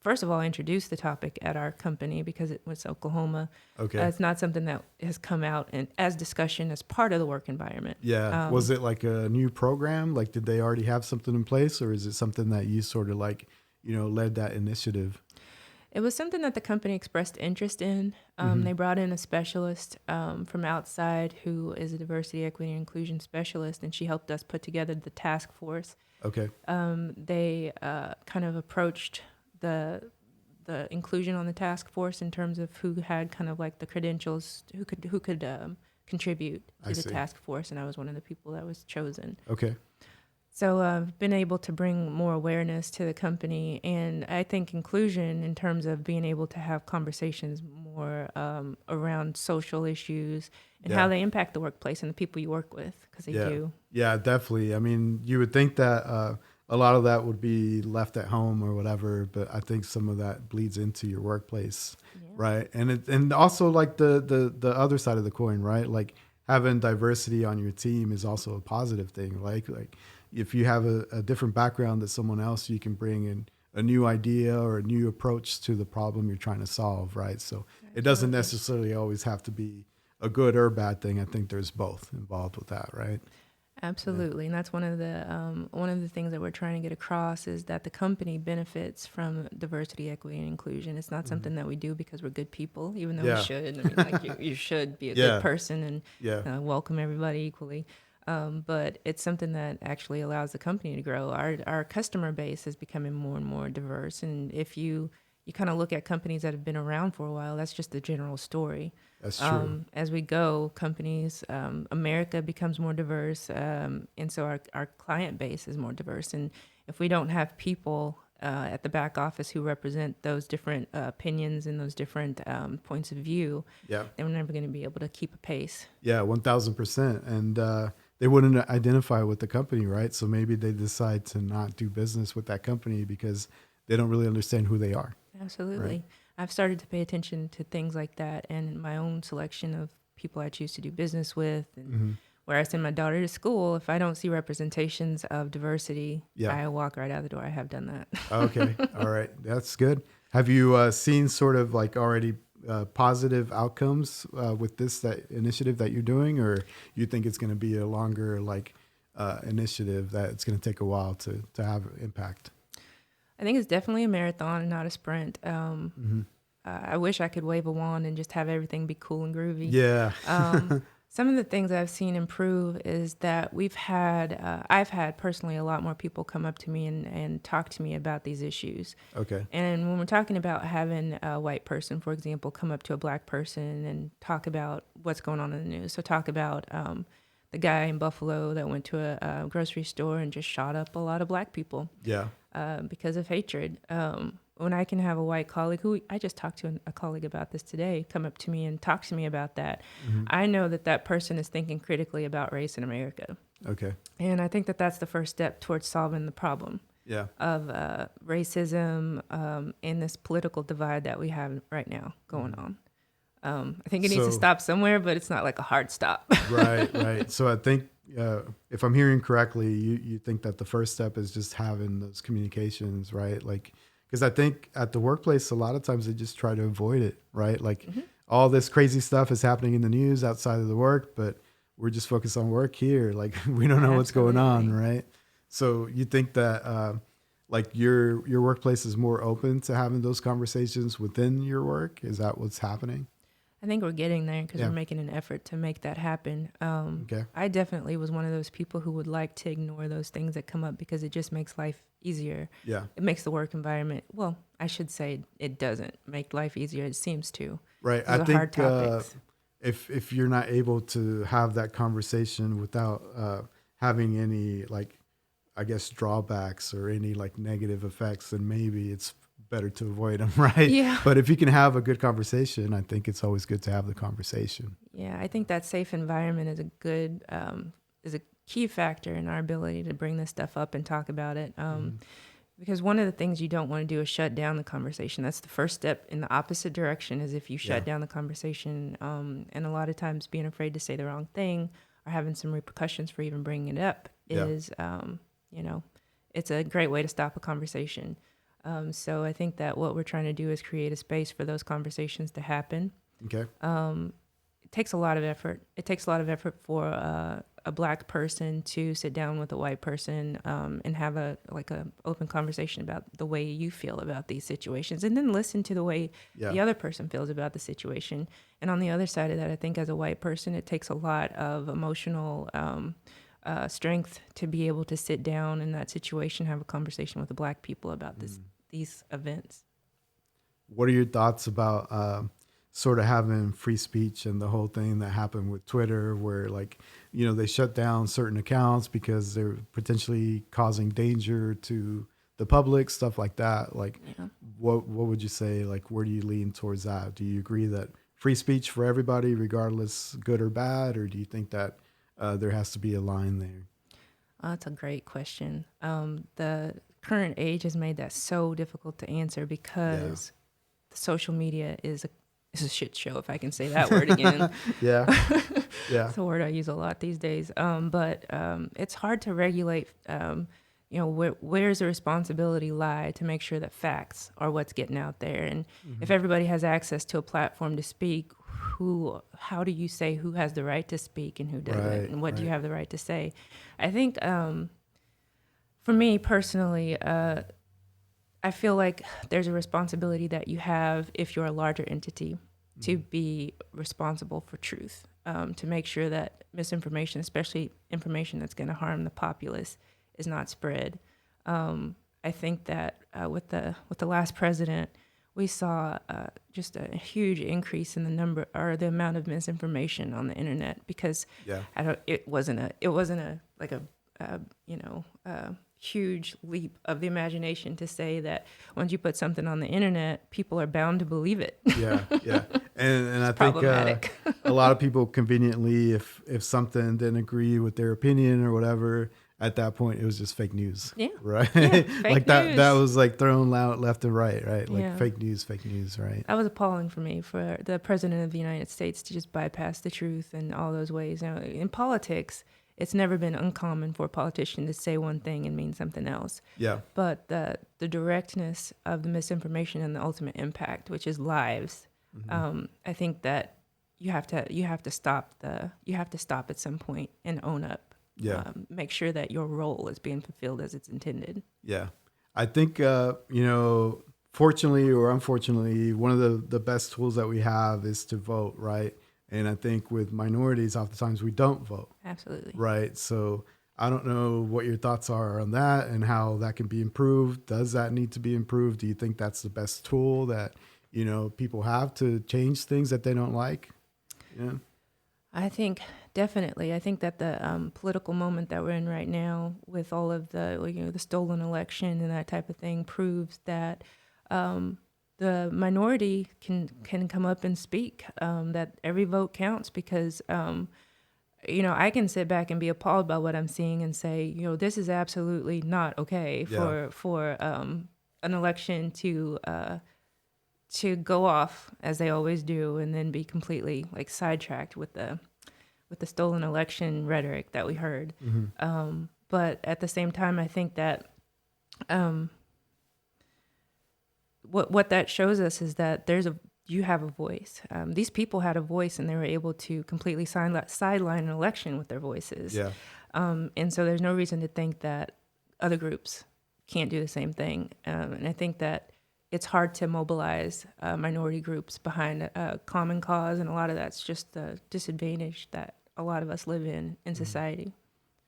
Speaker 2: first of all, introduce the topic at our company because it was Oklahoma.
Speaker 1: Okay.
Speaker 2: It's not something that has come out as discussion as part of the work environment.
Speaker 1: Yeah. Was it like a new program? Like, did they already have something in place, or is it something that you sort of like, led that initiative?
Speaker 2: It was something that the company expressed interest in. They brought in a specialist from outside who is a diversity, equity, and inclusion specialist, and she helped us put together the task force.
Speaker 1: Okay.
Speaker 2: They kind of approached the inclusion on the task force in terms of who had kind of like the credentials, who could contribute to the task force, and I was one of the people that was chosen.
Speaker 1: Okay.
Speaker 2: So I've been able to bring more awareness to the company, and I think inclusion in terms of being able to have conversations more around social issues and how they impact the workplace and the people you work with, because they do.
Speaker 1: Yeah, definitely. I mean, you would think that a lot of that would be left at home or whatever, but I think some of that bleeds into your workplace, right? And also like the other side of the coin, right? Like having diversity on your team is also a positive thing. Like if you have a different background that someone else, you can bring in a new idea or a new approach to the problem you're trying to solve, right? So it doesn't necessarily always have to be a good or bad thing. I think there's both involved with that, right?
Speaker 2: Absolutely, and that's one of the things that we're trying to get across is that the company benefits from diversity, equity, and inclusion. It's not something that we do because we're good people, even though we should. I mean, like you should be a good person and welcome everybody equally. But it's something that actually allows the company to grow. Our customer base is becoming more and more diverse, and if you kind of look at companies that have been around for a while, that's just the general story.
Speaker 1: That's true.
Speaker 2: As we go, companies, America becomes more diverse, and so our client base is more diverse. And if we don't have people at the back office who represent those different opinions and those different points of view, then we're never going to be able to keep a pace.
Speaker 1: Yeah, 1,000%. And they wouldn't identify with the company, right? So maybe they decide to not do business with that company because they don't really understand who they are.
Speaker 2: Absolutely.
Speaker 1: Right.
Speaker 2: I've started to pay attention to things like that and my own selection of people I choose to do business with and where I send my daughter to school. If I don't see representations of diversity, I walk right out the door. I have done that.
Speaker 1: Okay. All right. That's good. Have you seen sort of like already positive outcomes with that initiative that you're doing, or you think it's going to be a longer initiative that it's going to take a while to have impact?
Speaker 2: I think it's definitely a marathon and not a sprint. I wish I could wave a wand and just have everything be cool and groovy.
Speaker 1: Yeah.
Speaker 2: Some of the things I've seen improve is that I've had personally a lot more people come up to me and talk to me about these issues.
Speaker 1: Okay.
Speaker 2: And when we're talking about having a white person, for example, come up to a black person and talk about what's going on in the news. So talk about the guy in Buffalo that went to a grocery store and just shot up a lot of black people.
Speaker 1: Yeah.
Speaker 2: Because of hatred. When I can have a white colleague who I just talked to a colleague about this today, come up to me and talk to me about that, I know that person is thinking critically about race in America.
Speaker 1: Okay.
Speaker 2: And I think that that's the first step towards solving the problem of racism and this political divide that we have right now going on. I think it needs to stop somewhere, but it's not like a hard stop.
Speaker 1: Right. So I think if I'm hearing correctly, you think that the first step is just having those communications, right? Like, because I think at the workplace, a lot of times they just try to avoid it, right? Like all this crazy stuff is happening in the news outside of the work, but we're just focused on work here. Like we don't know what's going on, right? So you think that like your workplace is more open to having those conversations within your work? Is that what's happening?
Speaker 2: I think we're getting there because we're making an effort to make that happen. I definitely was one of those people who would like to ignore those things that come up because it just makes life easier.
Speaker 1: Yeah.
Speaker 2: It makes the work environment, well, I should say it doesn't make life easier. It seems to.
Speaker 1: Right. I think if you're not able to have that conversation without having any drawbacks or any negative effects, then maybe it's better to avoid them, right?
Speaker 2: Yeah.
Speaker 1: But if you can have a good conversation, I think it's always good to have the conversation.
Speaker 2: Yeah, I think that safe environment is a key factor in our ability to bring this stuff up and talk about it. Because one of the things you don't want to do is shut down the conversation. That's the first step in the opposite direction is if you shut down the conversation. And a lot of times being afraid to say the wrong thing or having some repercussions for even bringing it up is, it's a great way to stop a conversation. So I think that what we're trying to do is create a space for those conversations to happen.
Speaker 1: Okay.
Speaker 2: It takes a lot of effort. It takes a lot of effort for a black person to sit down with a white person and have a open conversation about the way you feel about these situations, and then listen to the way the other person feels about the situation. And on the other side of that, I think as a white person, it takes a lot of emotional strength to be able to sit down in that situation, have a conversation with the black people about these events.
Speaker 1: What are your thoughts about sort of having free speech and the whole thing that happened with Twitter where they shut down certain accounts because they're potentially causing danger to the public, stuff like that? What would you say, where do you lean towards that? Do you agree that free speech for everybody, regardless good or bad, or do you think that there has to be a line there?
Speaker 2: That's a great question. The current age has made that so difficult to answer because the social media is a shit show, if I can say that word again.
Speaker 1: Yeah.
Speaker 2: It's a word I use a lot these days. But it's hard to regulate, where's the responsibility lie to make sure that facts are what's getting out there? And if everybody has access to a platform to speak, how do you say who has the right to speak and who doesn't, and what do you have the right to say? I think for me personally, I feel like there's a responsibility that you have if you're a larger entity to be responsible for truth, to make sure that misinformation, especially information that's going to harm the populace, is not spread. I think that with the last president, we saw just a huge increase in the number or the amount of misinformation on the internet because it wasn't a huge leap of the imagination to say that once you put something on the internet, people are bound to believe it.
Speaker 1: Yeah. And I think a lot of people conveniently, if something didn't agree with their opinion or whatever, at that point it was just fake news. Yeah. Right.
Speaker 2: Yeah,
Speaker 1: like that was like thrown out left and right. Like fake news. Right.
Speaker 2: That was appalling for me, for the president of the United States to just bypass the truth in all those ways. In politics, it's never been uncommon for a politician to say one thing and mean something else.
Speaker 1: Yeah.
Speaker 2: But the directness of the misinformation and the ultimate impact, which is lives, I think that you have to stop at some point and own up.
Speaker 1: Yeah.
Speaker 2: Make sure that your role is being fulfilled as it's intended.
Speaker 1: Yeah. I think fortunately or unfortunately, one of the best tools that we have is to vote, right? And I think with minorities, oftentimes we don't vote.
Speaker 2: Absolutely.
Speaker 1: Right. So I don't know what your thoughts are on that and how that can be improved. Does that need to be improved? Do you think that's the best tool that, people have to change things that they don't like? Yeah.
Speaker 2: I think definitely. I think that the political moment that we're in right now with all of the stolen election and that type of thing proves that the minority can come up and speak, that every vote counts because, I can sit back and be appalled by what I'm seeing and say, this is absolutely not okay for an election to go off as they always do and then be completely like sidetracked with the stolen election rhetoric that we heard. But at the same time, I think that what that shows us is that you have a voice. These people had a voice and they were able to completely sideline an election with their voices.
Speaker 1: Yeah.
Speaker 2: And so there's no reason to think that other groups can't do the same thing. And I think that it's hard to mobilize minority groups behind a common cause, and a lot of that's just the disadvantage that a lot of us live in society.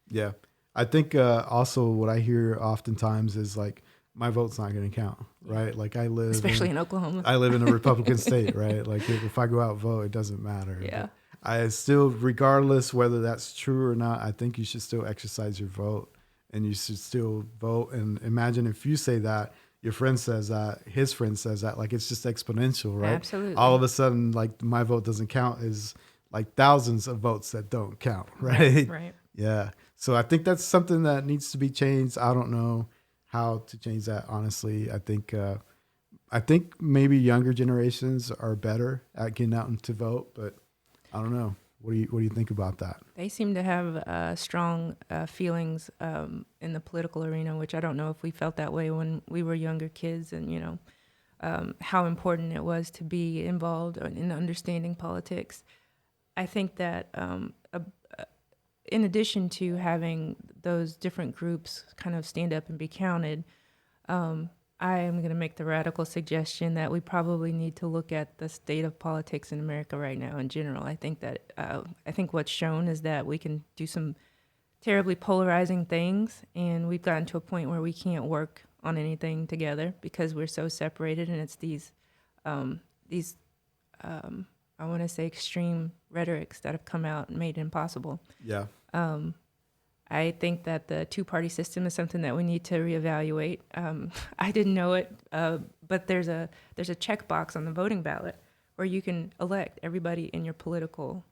Speaker 1: Yeah. I think also what I hear oftentimes is like, my vote's not going to count, right? Like
Speaker 2: especially in Oklahoma.
Speaker 1: I live in a Republican state, right? Like if I go out and vote, it doesn't matter.
Speaker 2: Yeah.
Speaker 1: But I still, regardless whether that's true or not, I think you should still exercise your vote and you should still vote. And imagine if you say that, your friend says that, his friend says that, like it's just exponential, right?
Speaker 2: Absolutely.
Speaker 1: All of a sudden, like my vote doesn't count is like thousands of votes that don't count, right?
Speaker 2: Right.
Speaker 1: Yeah. So I think that's something that needs to be changed. I don't know how to change that, honestly. I think maybe younger generations are better at getting out and to vote, but I don't know. What do you think about that?
Speaker 2: They seem to have strong feelings in the political arena, which I don't know if we felt that way when we were younger kids, and how important it was to be involved in understanding politics. I think that in addition to having those different groups kind of stand up and be counted, I am going to make the radical suggestion that we probably need to look at the state of politics in America right now in general. I think that what's shown is that we can do some terribly polarizing things, and we've gotten to a point where we can't work on anything together because we're so separated, and it's these I want to say extreme rhetorics that have come out and made it impossible.
Speaker 1: Yeah.
Speaker 2: I think that the two-party system is something that we need to reevaluate. I didn't know it, but there's a checkbox on the voting ballot where you can elect everybody in your political.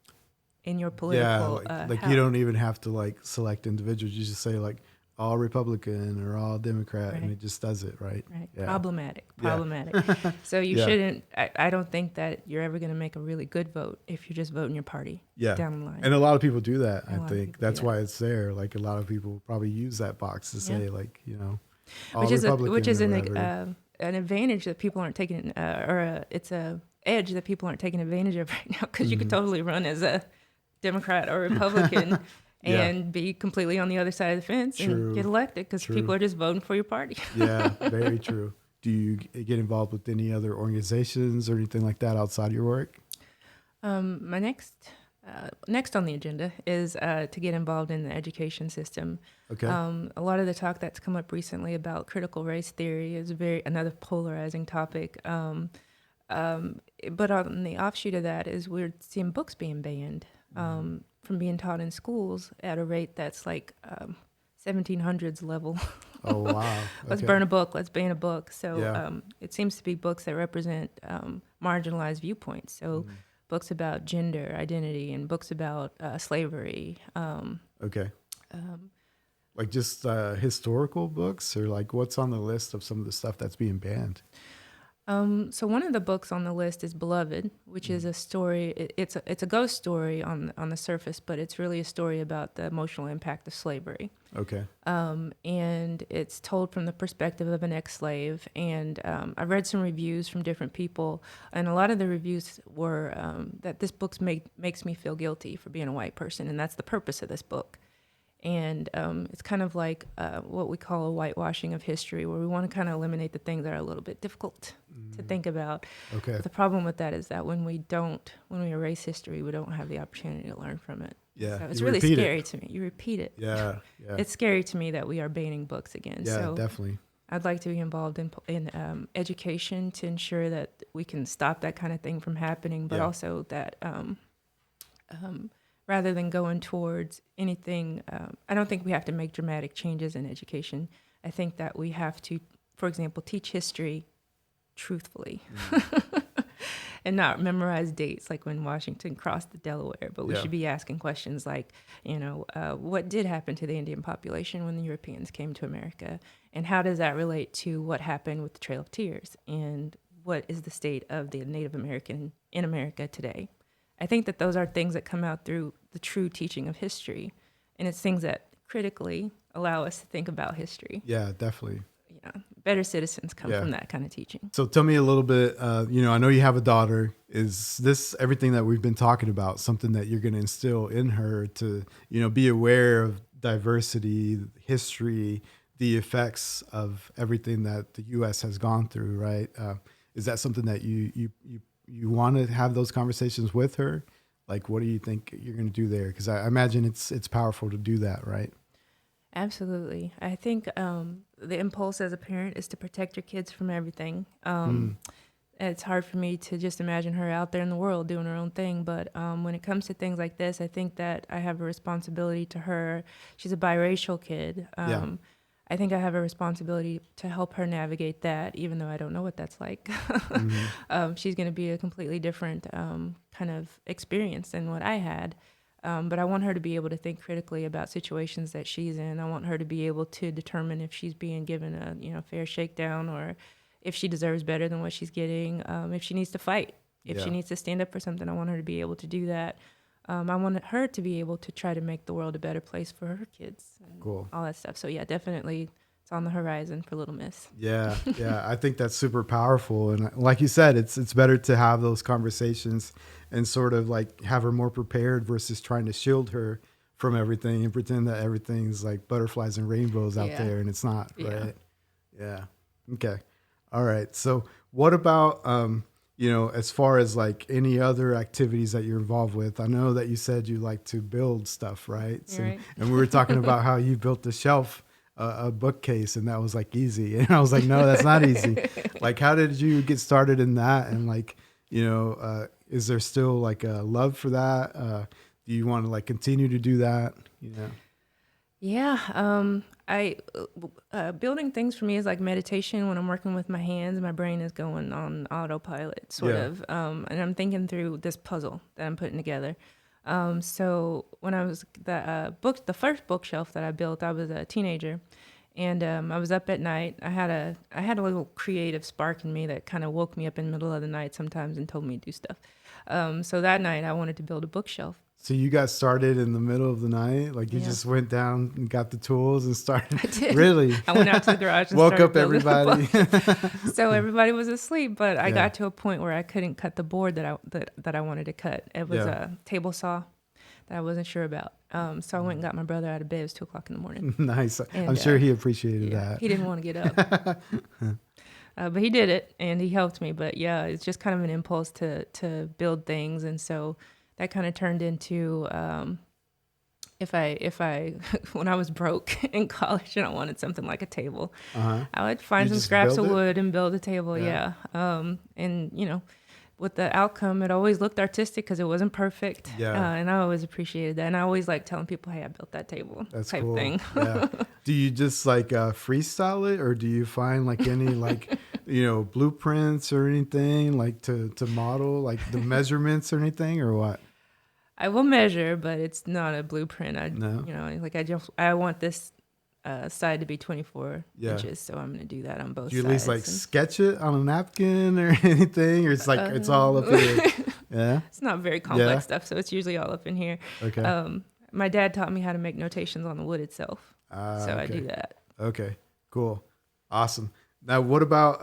Speaker 1: Yeah, like you don't even have to like select individuals. You just say like, all Republican or all Democrat,
Speaker 2: Right.
Speaker 1: and it just does it, right?
Speaker 2: Right.
Speaker 1: Yeah.
Speaker 2: Problematic.
Speaker 1: Yeah.
Speaker 2: So you
Speaker 1: Yeah.
Speaker 2: shouldn't, I don't think that you're ever going to make a really good vote if you're just voting your party
Speaker 1: Yeah.
Speaker 2: down the line.
Speaker 1: And a lot of people do that,
Speaker 2: And a
Speaker 1: I
Speaker 2: lot of
Speaker 1: think.
Speaker 2: people do
Speaker 1: That's
Speaker 2: that.
Speaker 1: why it's there. Like, a lot of people probably use that box to say, like, all
Speaker 2: which is
Speaker 1: Republican or whatever.
Speaker 2: an advantage that people aren't taking, it's a edge that people aren't taking advantage of right now, because you could totally run as a Democrat or Republican
Speaker 1: Yeah.
Speaker 2: and be completely on the other side of the fence
Speaker 1: True.
Speaker 2: and get elected because
Speaker 1: True.
Speaker 2: people are just voting for your party.
Speaker 1: Yeah, very true. Do you get involved with any other organizations or anything like that outside of your work?
Speaker 2: My next on the agenda is to get involved in the education system.
Speaker 1: Okay.
Speaker 2: A lot of the talk that's come up recently about critical race theory is another polarizing topic. But on the offshoot of that is we're seeing books being banned from being taught in schools at a rate that's like 1700s level.
Speaker 1: Oh, wow.
Speaker 2: Let's
Speaker 1: Okay.
Speaker 2: burn a book. Let's ban a book. So
Speaker 1: Yeah.
Speaker 2: it seems to be books that represent marginalized viewpoints. So books about gender identity and books about slavery.
Speaker 1: Okay. Like just historical books, or like what's on the list of some of the stuff that's being banned?
Speaker 2: So one of the books on the list is Beloved, which is a story. It's a ghost story on the surface, but it's really a story about the emotional impact of slavery.
Speaker 1: Okay.
Speaker 2: And it's told from the perspective of an ex-slave. And I've read some reviews from different people, and a lot of the reviews were that this book makes me feel guilty for being a white person, and that's the purpose of this book. And it's kind of like what we call a whitewashing of history, where we want to kind of eliminate the things that are a little bit difficult to think about.
Speaker 1: Okay.
Speaker 2: But the problem with that is that when we erase history, we don't have the opportunity to learn from it.
Speaker 1: Yeah.
Speaker 2: So it's
Speaker 1: You
Speaker 2: really
Speaker 1: repeat
Speaker 2: scary
Speaker 1: it.
Speaker 2: to me. You repeat it.
Speaker 1: Yeah. Yeah.
Speaker 2: It's scary to me that we are banning books again.
Speaker 1: Yeah,
Speaker 2: So
Speaker 1: definitely.
Speaker 2: I'd like to be involved in education to ensure that we can stop that kind of thing from happening, but
Speaker 1: Yeah.
Speaker 2: also that rather than going towards anything, I don't think we have to make dramatic changes in education. I think that we have to, for example, teach history truthfully and not memorize dates like when Washington crossed the Delaware, but we
Speaker 1: Yeah.
Speaker 2: should be asking questions like, what did happen to the Indian population when the Europeans came to America? And how does that relate to what happened with the Trail of Tears? And what is the state of the Native American in America today? I think that those are things that come out through the true teaching of history. And it's things that critically allow us to think about history.
Speaker 1: Yeah, definitely.
Speaker 2: Better citizens come
Speaker 1: Yeah.
Speaker 2: from that kind of teaching.
Speaker 1: So tell me a little bit, I know you have a daughter. Is this everything that we've been talking about, something that you're going to instill in her to, be aware of diversity, history, the effects of everything that the U.S. has gone through, right? Is that something that you want to have those conversations with her? Like, what do you think you're going to do there? Because I imagine it's powerful to do that, right?
Speaker 2: Absolutely. I think the impulse as a parent is to protect your kids from everything. It's hard for me to just imagine her out there in the world doing her own thing. But when it comes to things like this, I think that I have a responsibility to her. She's a biracial kid.
Speaker 1: Yeah.
Speaker 2: I think I have a responsibility to help her navigate that, even though I don't know what that's like. She's going to be a completely different kind of experience than what I had. But I want her to be able to think critically about situations that she's in. I want her to be able to determine if she's being given a fair shakedown, or if she deserves better than what she's getting, if she needs to fight, if she needs to stand up for something. I want her to be able to do that. I want her to be able to try to make the world a better place for her kids and
Speaker 1: Cool.
Speaker 2: all that stuff. So yeah, definitely it's on the horizon for Little Miss.
Speaker 1: Yeah. I think that's super powerful. And like you said, it's better to have those conversations and sort of like have her more prepared versus trying to shield her from everything and pretend that everything's like butterflies and rainbows out there, and it's not, right? Yeah. Okay. All right. So what about, as far as like any other activities that you're involved with? I know that you said you like to build stuff, right?
Speaker 2: Right.
Speaker 1: And we were talking about how you built the shelf, a bookcase, and that was like easy. And I was like, no, that's not easy. Like, how did you get started in that? And like, is there still like a love for that? Do you want to like continue to do that?
Speaker 2: Yeah. I building things for me is like meditation. When I'm working with my hands, my brain is going on autopilot, sort of. And I'm thinking through this puzzle that I'm putting together. So when I was the first bookshelf that I built, I was a teenager, and I was up at night. I had a little creative spark in me that kind of woke me up in the middle of the night sometimes and told me to do stuff. So that night I wanted to build a bookshelf.
Speaker 1: So you got started in the middle of the night? Like you
Speaker 2: Yeah.
Speaker 1: just went down and got the tools and started?
Speaker 2: I did.
Speaker 1: Really?
Speaker 2: I went out to the garage and
Speaker 1: Woke
Speaker 2: started
Speaker 1: up
Speaker 2: building a
Speaker 1: everybody.
Speaker 2: book. So everybody was asleep, but I
Speaker 1: Yeah.
Speaker 2: got to a point where I couldn't cut the board that I wanted to cut. It was
Speaker 1: Yeah.
Speaker 2: a table saw that I wasn't sure about. So I went and got my brother out of bed. It was 2:00 in the morning.
Speaker 1: Nice.
Speaker 2: And,
Speaker 1: I'm sure he appreciated
Speaker 2: Yeah,
Speaker 1: that.
Speaker 2: he didn't want to get up. But he did it, and he helped me. But yeah, it's just kind of an impulse to build things, and so that kind of turned into if I when I was broke in college and I wanted something like a table, I would find
Speaker 1: You
Speaker 2: some
Speaker 1: just
Speaker 2: scraps
Speaker 1: build
Speaker 2: of
Speaker 1: it?
Speaker 2: wood and build a table.
Speaker 1: Yeah.
Speaker 2: Yeah, and with the outcome, it always looked artistic because it wasn't perfect.
Speaker 1: Yeah.
Speaker 2: And I always appreciated that, and I always like telling people, "Hey, I built that table."
Speaker 1: That's
Speaker 2: type
Speaker 1: cool.
Speaker 2: thing.
Speaker 1: Yeah. Do you just like freestyle it, or do you find like any like blueprints or anything like to model like the measurements or anything, or what?
Speaker 2: I will measure, but it's not a blueprint.
Speaker 1: No.
Speaker 2: I want this side to be 24
Speaker 1: Yeah.
Speaker 2: inches, so I'm going to do that on both
Speaker 1: Do you at
Speaker 2: sides.
Speaker 1: least like sketch it on a napkin or anything, or it's like it's all up here? Yeah.
Speaker 2: It's not very complex
Speaker 1: Yeah.
Speaker 2: stuff, so it's usually all up in here.
Speaker 1: Okay.
Speaker 2: My dad taught me how to make notations on the wood itself, so I
Speaker 1: Okay.
Speaker 2: do that.
Speaker 1: Okay, cool. Awesome. Now, what about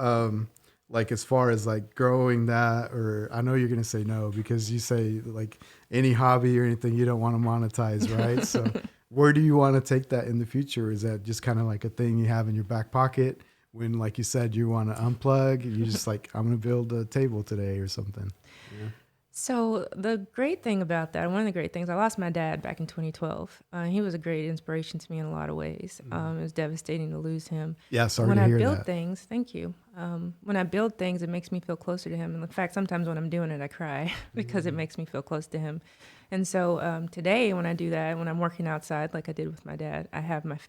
Speaker 1: like as far as like growing that, or I know you're going to say no because you say like any hobby or anything you don't want to monetize, right? So where do you want to take that in the future? Is that just kind of like a thing you have in your back pocket when, like you said, you want to unplug? You just like, I'm going to build a table today or something. Yeah.
Speaker 2: So the great thing about that, one of the great things, I lost my dad back in 2012. He was a great inspiration to me in a lot of ways. It was devastating to lose him.
Speaker 1: Yeah, sorry
Speaker 2: When
Speaker 1: to
Speaker 2: I
Speaker 1: hear
Speaker 2: build
Speaker 1: that.
Speaker 2: things, thank you. When I build things, it makes me feel closer to him. And in fact, sometimes when I'm doing it, I cry because it makes me feel close to him. And so today, when I do that, when I'm working outside, like I did with my dad, I have my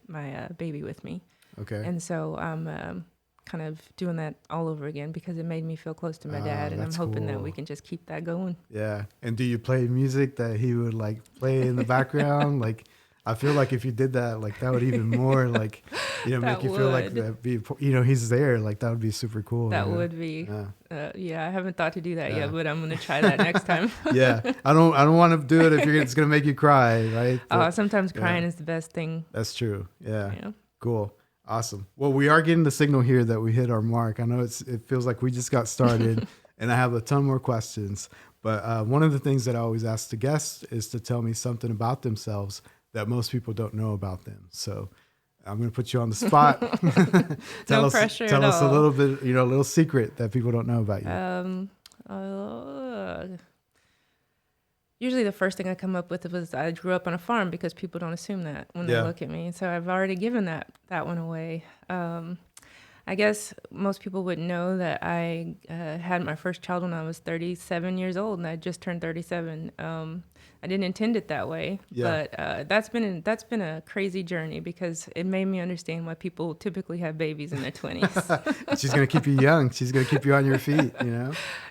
Speaker 2: baby with me.
Speaker 1: Okay.
Speaker 2: And so I'm kind of doing that all over again because it made me feel close to my dad, and I'm
Speaker 1: that's
Speaker 2: hoping that
Speaker 1: cool.
Speaker 2: we can just keep that going.
Speaker 1: Yeah. And do you play music that he would like play in the background? Like, I feel like if you did that, like that would even more like,
Speaker 2: That
Speaker 1: make you feel like
Speaker 2: would.
Speaker 1: that be, he's there. Like that would be super cool.
Speaker 2: That
Speaker 1: you know?
Speaker 2: would be,
Speaker 1: Yeah.
Speaker 2: I haven't thought to do that
Speaker 1: Yeah.
Speaker 2: yet, but I'm going to try that next time.
Speaker 1: Yeah. I don't want to do it if it's going to make you cry. Right.
Speaker 2: Sometimes
Speaker 1: yeah.
Speaker 2: crying is the best thing.
Speaker 1: That's true. Yeah.
Speaker 2: Yeah.
Speaker 1: Cool. Awesome. Well, we are getting the signal here that we hit our mark. I know it feels like we just got started and I have a ton more questions, but one of the things that I always ask the guests is to tell me something about themselves that most people don't know about them. So I'm going to put you on the spot.
Speaker 2: No pressure
Speaker 1: Tell
Speaker 2: at
Speaker 1: us a
Speaker 2: all.
Speaker 1: little bit, a little secret that people don't know about you.
Speaker 2: Usually the first thing I come up with was I grew up on a farm because people don't assume that when they
Speaker 1: Yeah.
Speaker 2: look at me. So I've already given that one away. I guess most people wouldn't know that I had my first child when I was 37 years old, and I just turned 37. I didn't intend it that way,
Speaker 1: Yeah.
Speaker 2: but that's been a crazy journey because it made me understand why people typically have babies in their 20s.
Speaker 1: She's going to keep you young. She's going to keep you on your feet,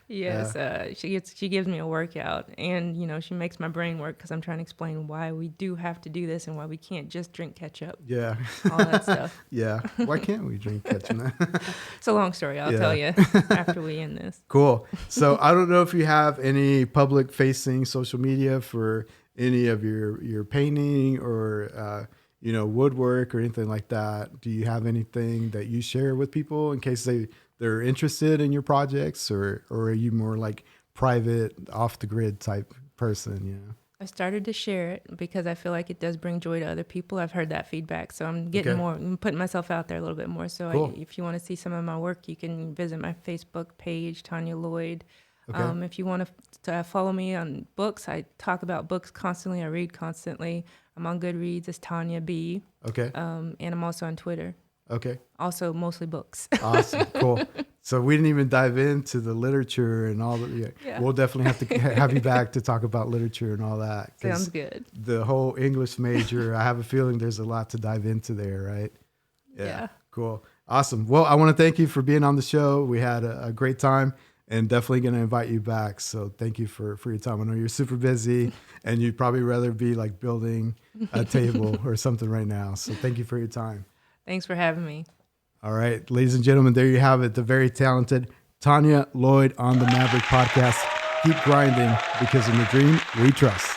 Speaker 2: Yes, she gives me a workout, and she makes my brain work because I'm trying to explain why we do have to do this and why we can't just drink ketchup,
Speaker 1: Yeah.
Speaker 2: all that stuff.
Speaker 1: Yeah. Why can't we drink ketchup?
Speaker 2: It's a long story. I'll
Speaker 1: Yeah.
Speaker 2: tell you after we end this.
Speaker 1: Cool. So I don't know if you have any public facing social media for any of your painting or, woodwork or anything like that. Do you have anything that you share with people in case they're interested in your projects, or are you more like private, off the grid type person?
Speaker 2: I started to share it because I feel like it does bring joy to other people. I've heard that feedback. So I'm getting
Speaker 1: Okay.
Speaker 2: I'm putting myself out there a little bit more. So
Speaker 1: Cool.
Speaker 2: if you want to see some of my work, you can visit my Facebook page, Tonya Lloyd.
Speaker 1: Okay.
Speaker 2: If you want to follow me on books, I talk about books constantly. I read constantly. I'm on Goodreads as Tonya B.
Speaker 1: Okay.
Speaker 2: And I'm also on Twitter.
Speaker 1: Okay.
Speaker 2: Also mostly books.
Speaker 1: Awesome. Cool. So we didn't even dive into the literature and all that.
Speaker 2: Yeah.
Speaker 1: We'll definitely have to have you back to talk about literature and all that. 'Cause
Speaker 2: Sounds good.
Speaker 1: the whole English major, I have a feeling there's a lot to dive into there, right?
Speaker 2: Yeah.
Speaker 1: Cool. Awesome. Well, I want to thank you for being on the show. We had a great time. and definitely going to invite you back. So thank you for your time. I know you're super busy and you'd probably rather be like building a table or something right now. So thank you for your time.
Speaker 2: Thanks for having me.
Speaker 1: All right, ladies and gentlemen, there you have it. The very talented Tonya Lloyd on the Maverick podcast. Keep grinding because in the dream we trust.